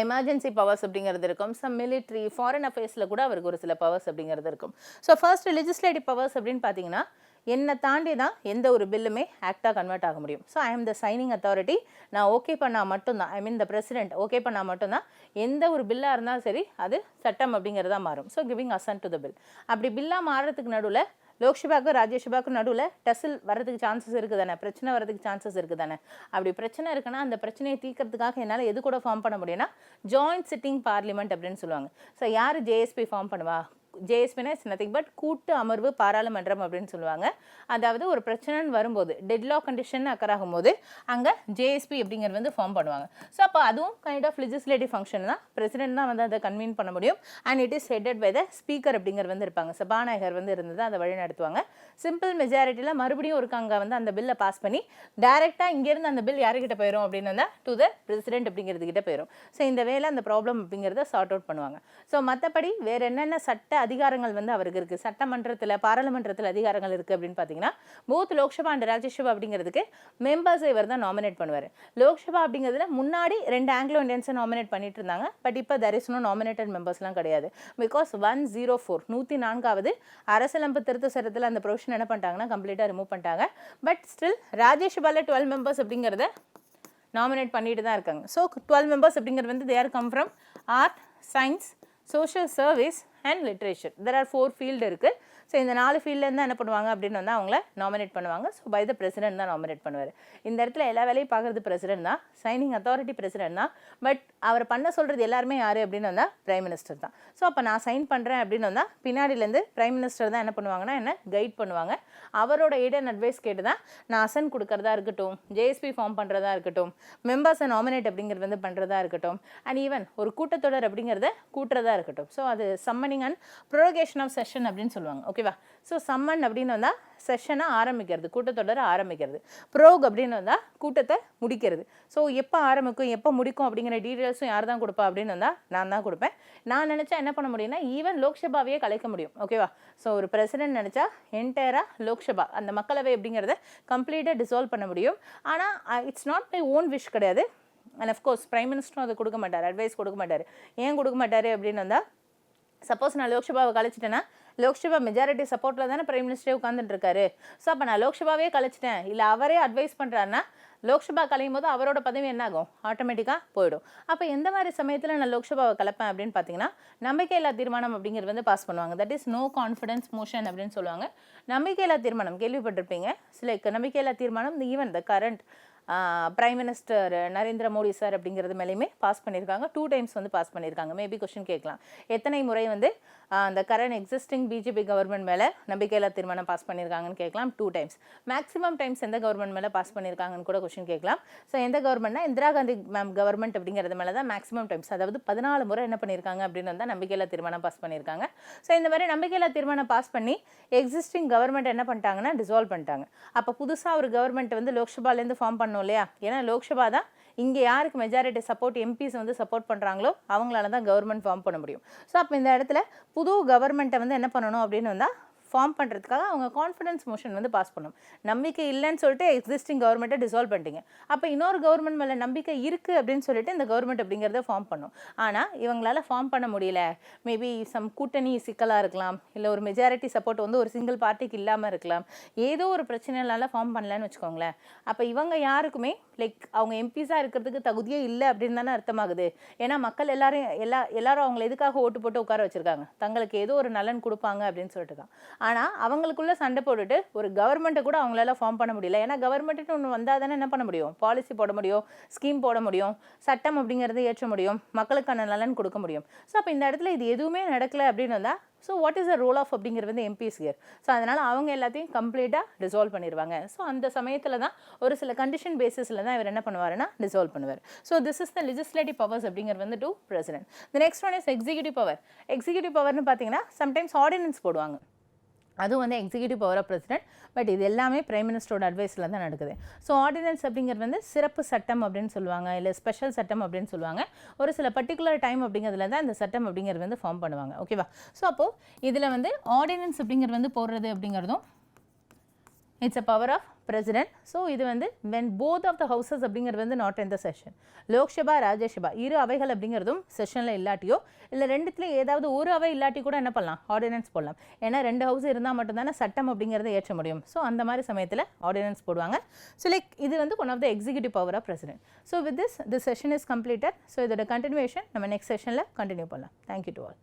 எமர்ஜென்சி பவர்ஸ் அப்படிங்கிறது இருக்கும், சம் மிலிட்ரி ஃபாரின் அஃபேர்ஸில் கூட அவருக்கு ஒரு சில பவர்ஸ் அப்படிங்கிறது இருக்கும். ஸோ ஃபர்ஸ்ட் லெஜிஸ்லேட்டிவ் பவர்ஸ் அப்படின்னு பார்த்தீங்கன்னா என்னை தாண்டி தான் எந்த ஒரு பில்லுமே ஆக்டாக கன்வெர்ட் ஆக முடியும். So I am the signing authority. நான் ஓகே பண்ணால் மட்டும்தான், ஐ மீன் த பிரசிடென்ட் ஓகே பண்ணால் மட்டும்தான் எந்த ஒரு பில்லாக இருந்தாலும் சரி அது சட்டம் அப்படிங்கிறதா மாறும். So giving assent to the bill. அப்படி பில்லாக மாறுறதுக்கு நடுவில் லோக்சபாவுக்கும் ராஜ்யசபாவுக்கும் நடுவில் டசில் வரதுக்கு சான்சஸ் இருக்குது தானே, பிரச்சனை வரதுக்கு சான்சஸ் இருக்குது தானே. அப்படி பிரச்சனை இருக்குன்னா அந்த பிரச்சனையை தீர்க்கறதுக்காக என்னால் எது கூட ஃபார்ம் பண்ண முடியும்னா ஜாயிண்ட் சிட்டிங் பார்லிமெண்ட் அப்படின்னு சொல்லுவாங்க. ஸோ யார் ஜேஎஸ்பி ஃபார்ம் பண்ணுவா? ஜேஎஸ்பினா இட்ஸ் நத்திங் பட் கூட்டு அமர்வு பாராளுமன்றம் அப்படின்னு சொல்லுவாங்க. அதாவது ஒரு பிரச்சனைன்னு வரும்போது டெட்லாக் கண்டிஷன் அக்கறாகும் போது அங்கே ஜேஎஸ்பி அப்படிங்கிறது வந்து ஃபார்ம் பண்ணுவாங்க. ஸோ அப்போ அதுவும் கைண்ட் ஆஃப் லெஜிஸ்லேட்டிவ் ஃபங்க்ஷன் தான். பிரசிடென்ட் தான் வந்து அதை கன்வீன் பண்ண முடியும். And it is headed by the speaker அப்படிங்கிறது வந்து இருப்பாங்க. சபாநாயகர் வந்து இருந்து அதை வழி நடத்துவாங்க. சிம்பிள் மெஜாரிட்டியில் மறுபடியும் ஒருக்காங்க வந்து அந்த பில்லை பாஸ் பண்ணி டைரெக்டாக இங்கேருந்து அந்த பில் யாருக்கிட்ட போயிடும் அப்படின்னு வந்தால் டு த பிரசிடென்ட் அப்படிங்கிறது கிட்ட போயிடும். ஸோ இந்த வேலை அந்த ப்ராப்ளம் அப்படிங்கிறத சார்ட் அவுட் பண்ணுவாங்க. ஸோ மற்றபடி வேறு என்னென்ன சட்ட அதிகாரங்கள் வந்து அவருக்கு இருக்குது, சட்டமன்றத்தில் பாராளுமன்றத்தில் அதிகாரங்கள் இருக்குது அப்படின்னு பார்த்தீங்கன்னா போத் லோக்சபா அண்ட் ராஜ்யசபா அப்படிங்கிறதுக்கு மெம்பர்ஸை இவர் தான் நாமினேட் பண்ணுவார். லோக்சபா அப்படிங்கிறதுல முன்னாடி 2 ஆங்கிலோ இண்டியன்ஸை நாமினேட் பண்ணிட்டு இருந்தாங்க. பட் இப்போ தெர் இஸ் நோ நாமினேட்டட் மெம்பர்ஸ்லாம் கிடையாது. பிகாஸ் 104 104வது அரசியலமைப்பு திருத்த சட்டத்தில் அந்த ப்ரொவிஷன் என்ன பண்ணிட்டாங்கன்னா கம்ப்ளீட்டாக ரிமூவ் பண்ணிட்டாங்க. பட் ஸ்டில் ராஜ்யசபாவில் 12 மெம்பர்ஸ் அப்படிங்கிறத நாமினேட் பண்ணிட்டு தான் இருக்காங்க. ஸோ 12 மெம்பர்ஸ் அப்படிங்கிறது வந்து they come from art, science, social service and literature. There are 4 field இருக்குது. ஸோ இந்த 4 ஃபீல்ட்லேருந்து என்ன பண்ணுவாங்க அப்படின்னு வந்து அவங்கள நாமினேட் பண்ணுவாங்க. ஸோ பை த பிரசிடென்ட் தான் நாமினேட் பண்ணுவார். இந்த இடத்துல எல்லா வேலையும் பார்க்குறது பிரசிடென்ட் தான், சைனிங் அத்தாரிட்டி பிரசிடென்ட் தான். பட் அவர் பண்ண சொல்கிறது எல்லாருமே யார் அப்படின்னு வந்தால் பிரைம் மினிஸ்டர் தான். ஸோ அப்போ நான் சைன் பண்ணுறேன் அப்படின்னு வந்தால் பின்னாடியிலேருந்து பிரைம் மினிஸ்டர் தான் என்ன பண்ணுவாங்கன்னா என்ன கைட் பண்ணுவாங்க. அவரோட எய்ட் அண்ட் அட்வைஸ் கேட்டு தான் நான் அசன் கொடுக்கறதா இருக்கட்டும், ஜேஎஸ்பி ஃபார்ம் பண்ணுறதா இருக்கட்டும், மெம்பர்ஸை நாமினேட் அப்படிங்கிறது வந்து பண்ணுறதா இருக்கட்டும், அண்ட் ஈவன் ஒரு கூட்டத்தொடர் அப்படிங்கிறத கூட்டுறதா இருக்கட்டும். ஸோ அது சம்மனிங் அண்ட் ப்ரோகேஷன் ஆஃப் செஷன் அப்படின்னு சொல்லுவாங்க. ஓகேவா? ஸோ சம்மன் அப்படின்னு வந்தால் செஷனை ஆரம்பிக்கிறது, கூட்டத்தொடரை ஆரம்பிக்கிறது. ப்ரோக் அப்படின்னு வந்தால் கூட்டத்தை முடிக்கிறது. ஸோ எப்போ ஆரம்பிக்கும் எப்போ முடிக்கும் அப்படிங்கிற டீட்டெயில்ஸும் யார் தான் கொடுப்பா அப்படின்னு வந்தால் நான் தான் கொடுப்பேன். நான் நினச்சா என்ன பண்ண முடியும்னா ஈவன் லோக்சபாவையே கலைக்க முடியும். ஓகேவா? ஸோ ஒரு பிரசிடென்ட் நினச்சா என்டையராக லோக்சபா அந்த மக்களவை அப்படிங்கிறத கம்ப்ளீட்டாக டிசால்வ் பண்ண முடியும். ஆனால் it's not my own wish கிடையாது. அண்ட் அஃப்கோர்ஸ் பிரைம் மினிஸ்டரும் அதை கொடுக்க மாட்டார், அட்வைஸ் கொடுக்க மாட்டார். ஏன் கொடுக்க மாட்டார் அப்படின்னு வந்தால் சப்போஸ் நான் லோக்சபாவை கழிச்சிட்டேன்னா லோக்சபா மெஜாரிட்டி சப்போர்ட்டில் தானே பிரைம் மினிஸ்டரே உட்காந்துட்டு இருக்காரு. ஸோ அப்போ நான் லோக்சபாவே கழிச்சிட்டேன் இல்லை அவரே அட்வைஸ் பண்ணுறாருன்னா லோக்சபா கலையும் போது அவரோட பதவி என்ன ஆகும்? ஆட்டோமேட்டிக்காக போயிடும். அப்போ எந்த மாதிரி சமயத்தில் நான் லோக்சபாவை கலப்பேன் அப்படின்னு பார்த்தீங்கன்னா நம்பிக்கையில்லா தீர்மானம் அப்படிங்கிறது வந்து பாஸ் பண்ணுவாங்க. That is no confidence motion அப்படின்னு சொல்லுவாங்க. நம்பிக்கையில்லா தீர்மானம் கேள்விப்பட்டிருப்பீங்க. லைக் நம்பிக்கையில்லா தீர்மானம் even the current prime minister Narendra Modi sir அப்படிங்கிறது மேலேயுமே பாஸ் பண்ணியிருக்காங்க. 2 டைம்ஸ் வந்து பாஸ் பண்ணியிருக்காங்க. மேபி கொஸ்டின் கேட்கலாம், எத்தனை முறை வந்து அந்த கரண்ட் எக்ஸிஸ்டிங் பிஜேபி கவர்மெண்ட் மேலே நம்பிக்கையில்லா தீர்மானம் பாஸ் பண்ணியிருக்காங்கன்னு கேட்கலாம். 2 டைம்ஸ். மேக்ஸிமம் டைம்ஸ் எந்த கவர்மெண்ட் மேலே பாஸ் பண்ணியிருக்காங்கன்னு கூட கொஸ்டின் கேட்கலாம். ஸோ எந்த கவர்மெண்ட்னா இந்திரா காந்தி மேம் கவர்மெண்ட் அப்படிங்கிறது மேலே தான் மேக்ஸிமம் டைம்ஸ், அதாவது 14 முறை என்ன பண்ணியிருக்காங்க அப்படின்னு வந்தால் நம்பிக்கையில்லா தீர்மானம் பாஸ் பண்ணியிருக்காங்க. ஸோ இந்த மாதிரி நம்பிக்கையில்லா தீர்மானம் பாஸ் பண்ணி எக்ஸிஸ்டிங் கவர்மெண்ட் என்ன பண்ணிட்டாங்கன்னா டிசால்வ் பண்ணிட்டாங்க. அப்போ புதுசாக ஒரு கவர்மெண்ட் வந்து லோக்சபாலேருந்து ஃபார்ம் பண்ணணும் இல்லையா? ஏன்னா லோக்சபா தான் இங்கே யாருக்கு மெஜாரிட்டி சப்போர்ட் எம்பிஸ் வந்து சப்போர்ட் பண்ணுறாங்களோ அவங்களால தான் கவர்மெண்ட் ஃபார்ம் பண்ண முடியும். ஸோ அப்போ இந்த இடத்துல புது கவர்மெண்ட்டை வந்து என்ன பண்ணணும் அப்படின்னு வந்தால் ஃபார்ம் பண்ணுறதுக்காக அவங்க கான்ஃபிடன்ஸ் மோஷன் வந்து பாஸ் பண்ணணும். நம்பிக்கை இல்லைன்னு சொல்லிட்டு எக்ஸிஸ்டிங் கவர்மெண்ட்டை டிசால்வ் பண்ணிட்டீங்க. அப்போ இன்னொரு கவர்மெண்ட் மேலே நம்பிக்கை இருக்குது அப்படின்னு சொல்லிட்டு இந்த கவர்மெண்ட் அப்படிங்கிறத ஃபார்ம் பண்ணும். ஆனால் இவங்களால ஃபார்ம் பண்ண முடியல. மேபி சம் கூட்டணி சிக்கலாக இருக்கலாம், இல்லை ஒரு மெஜாரிட்டி சப்போர்ட் வந்து ஒரு சிங்கிள் பார்ட்டிக்கு இல்லாமல் இருக்கலாம். ஏதோ ஒரு பிரச்சனைனால ஃபார்ம் பண்ணலன்னு வச்சுக்கோங்களேன். அப்போ இவங்க யாருக்குமே லைக் அவங்க எம்பிஸாக இருக்கிறதுக்கு தகுதியே இல்லை அப்படின்னு தானே அர்த்தமாகுது. ஏன்னா மக்கள் எல்லாரும் அவங்களை எதுக்காக ஓட்டு போட்டு உட்கார வச்சுருக்காங்க? தங்களுக்கு ஏதோ ஒரு நலன் கொடுப்பாங்க அப்படின்னு சொல்லிட்டு தான். ஆனால் அவங்களுக்குள்ள சண்டை போட்டுட்டு ஒரு கவர்மெண்ட்டை கூட அவங்களால ஃபார்ம் பண்ண முடியல. ஏன்னா கவர்மெண்ட்டுன்னு ஒன்று வந்தால் தானே என்ன பண்ண முடியும், பாலிசி போட முடியும், ஸ்கீம் போட முடியும், சட்டம் அப்படிங்கிறத ஏற்ற முடியும், மக்களுக்கான நலன் கொடுக்க முடியும். ஸோ அப்போ இந்த இடத்துல இது எதுவுமே நடக்கலை அப்படின்னு வந்தால் so what is the role of அப்படிங்கிறது வந்து எம்பிஸ் ஹியர். ஸோ அதனால் அவங்க எல்லாத்தையும் கம்ப்ளீட்டாக டிசால்வ் பண்ணிடுவாங்க. ஸோ அந்த சமயத்தில் தான் ஒரு சில கண்டிஷன் பேசிஸில் தான் இவர் என்ன பண்ணுவாருன்னா டிசால்வ் பண்ணுவார். So this is the legislative powers அப்படிங்கிறது வந்து to president. The next one is executive power. Executive பவர்னு பார்த்தீங்கன்னா சம்டைம்ஸ் ஆர்டினன்ஸ் போடுவாங்க, அதுவும் வந்து executive power of president. But இது எல்லாமே பிரைம் மினிஸ்டரோட அட்வைஸில் தான் நடக்குது. ஸோ ஆர்டினன்ஸ் அப்படிங்கிறது வந்து சிறப்பு சட்டம் அப்படின்னு சொல்லுவாங்க, இல்லை ஸ்பெஷல் சட்டம் அப்படின்னு சொல்லுவாங்க. ஒரு சில பர்டிகுலர் டைம் அப்படிங்கிறதுல தான் இந்த சட்டம் அப்படிங்கிறது வந்து ஃபார்ம் பண்ணுவாங்க. ஓகேவா? ஸோ அப்போது இதில் வந்து ஆர்டினன்ஸ் அப்படிங்கிறது வந்து போடுறது அப்படிங்கிறதும் it's a power of president. So இது வந்து when both of the houses அப்படிங்கிறது வந்து not in the session, Lok Sabha Rajya Sabha இரு அவைகள் அப்படிங்கிறதும் செஷனில் இல்லாட்டியோ இல்லை ரெண்டுத்துல ஏதாவது ஒரு அவை இல்லாட்டி கூட என்ன பண்ணலாம், ஆர்டினன்ஸ் போடலாம். ஏன்னா 2 ஹவுஸ் இருந்தால் மட்டும்தானே சட்டம் அப்படிங்கிறத ஏற்ற முடியும். ஸோ அந்த மாதிரி சமயத்தில் ஆர்டினன்ஸ் போடுவாங்க. ஸோ லைக் இது வந்து one of the executive power of president. So with this session is completed. So இதோட கண்டினியூஷன் நம்ம நெக்ஸ்ட் செஷனில் கண்டினியூ பண்ணலாம். Thank you to all.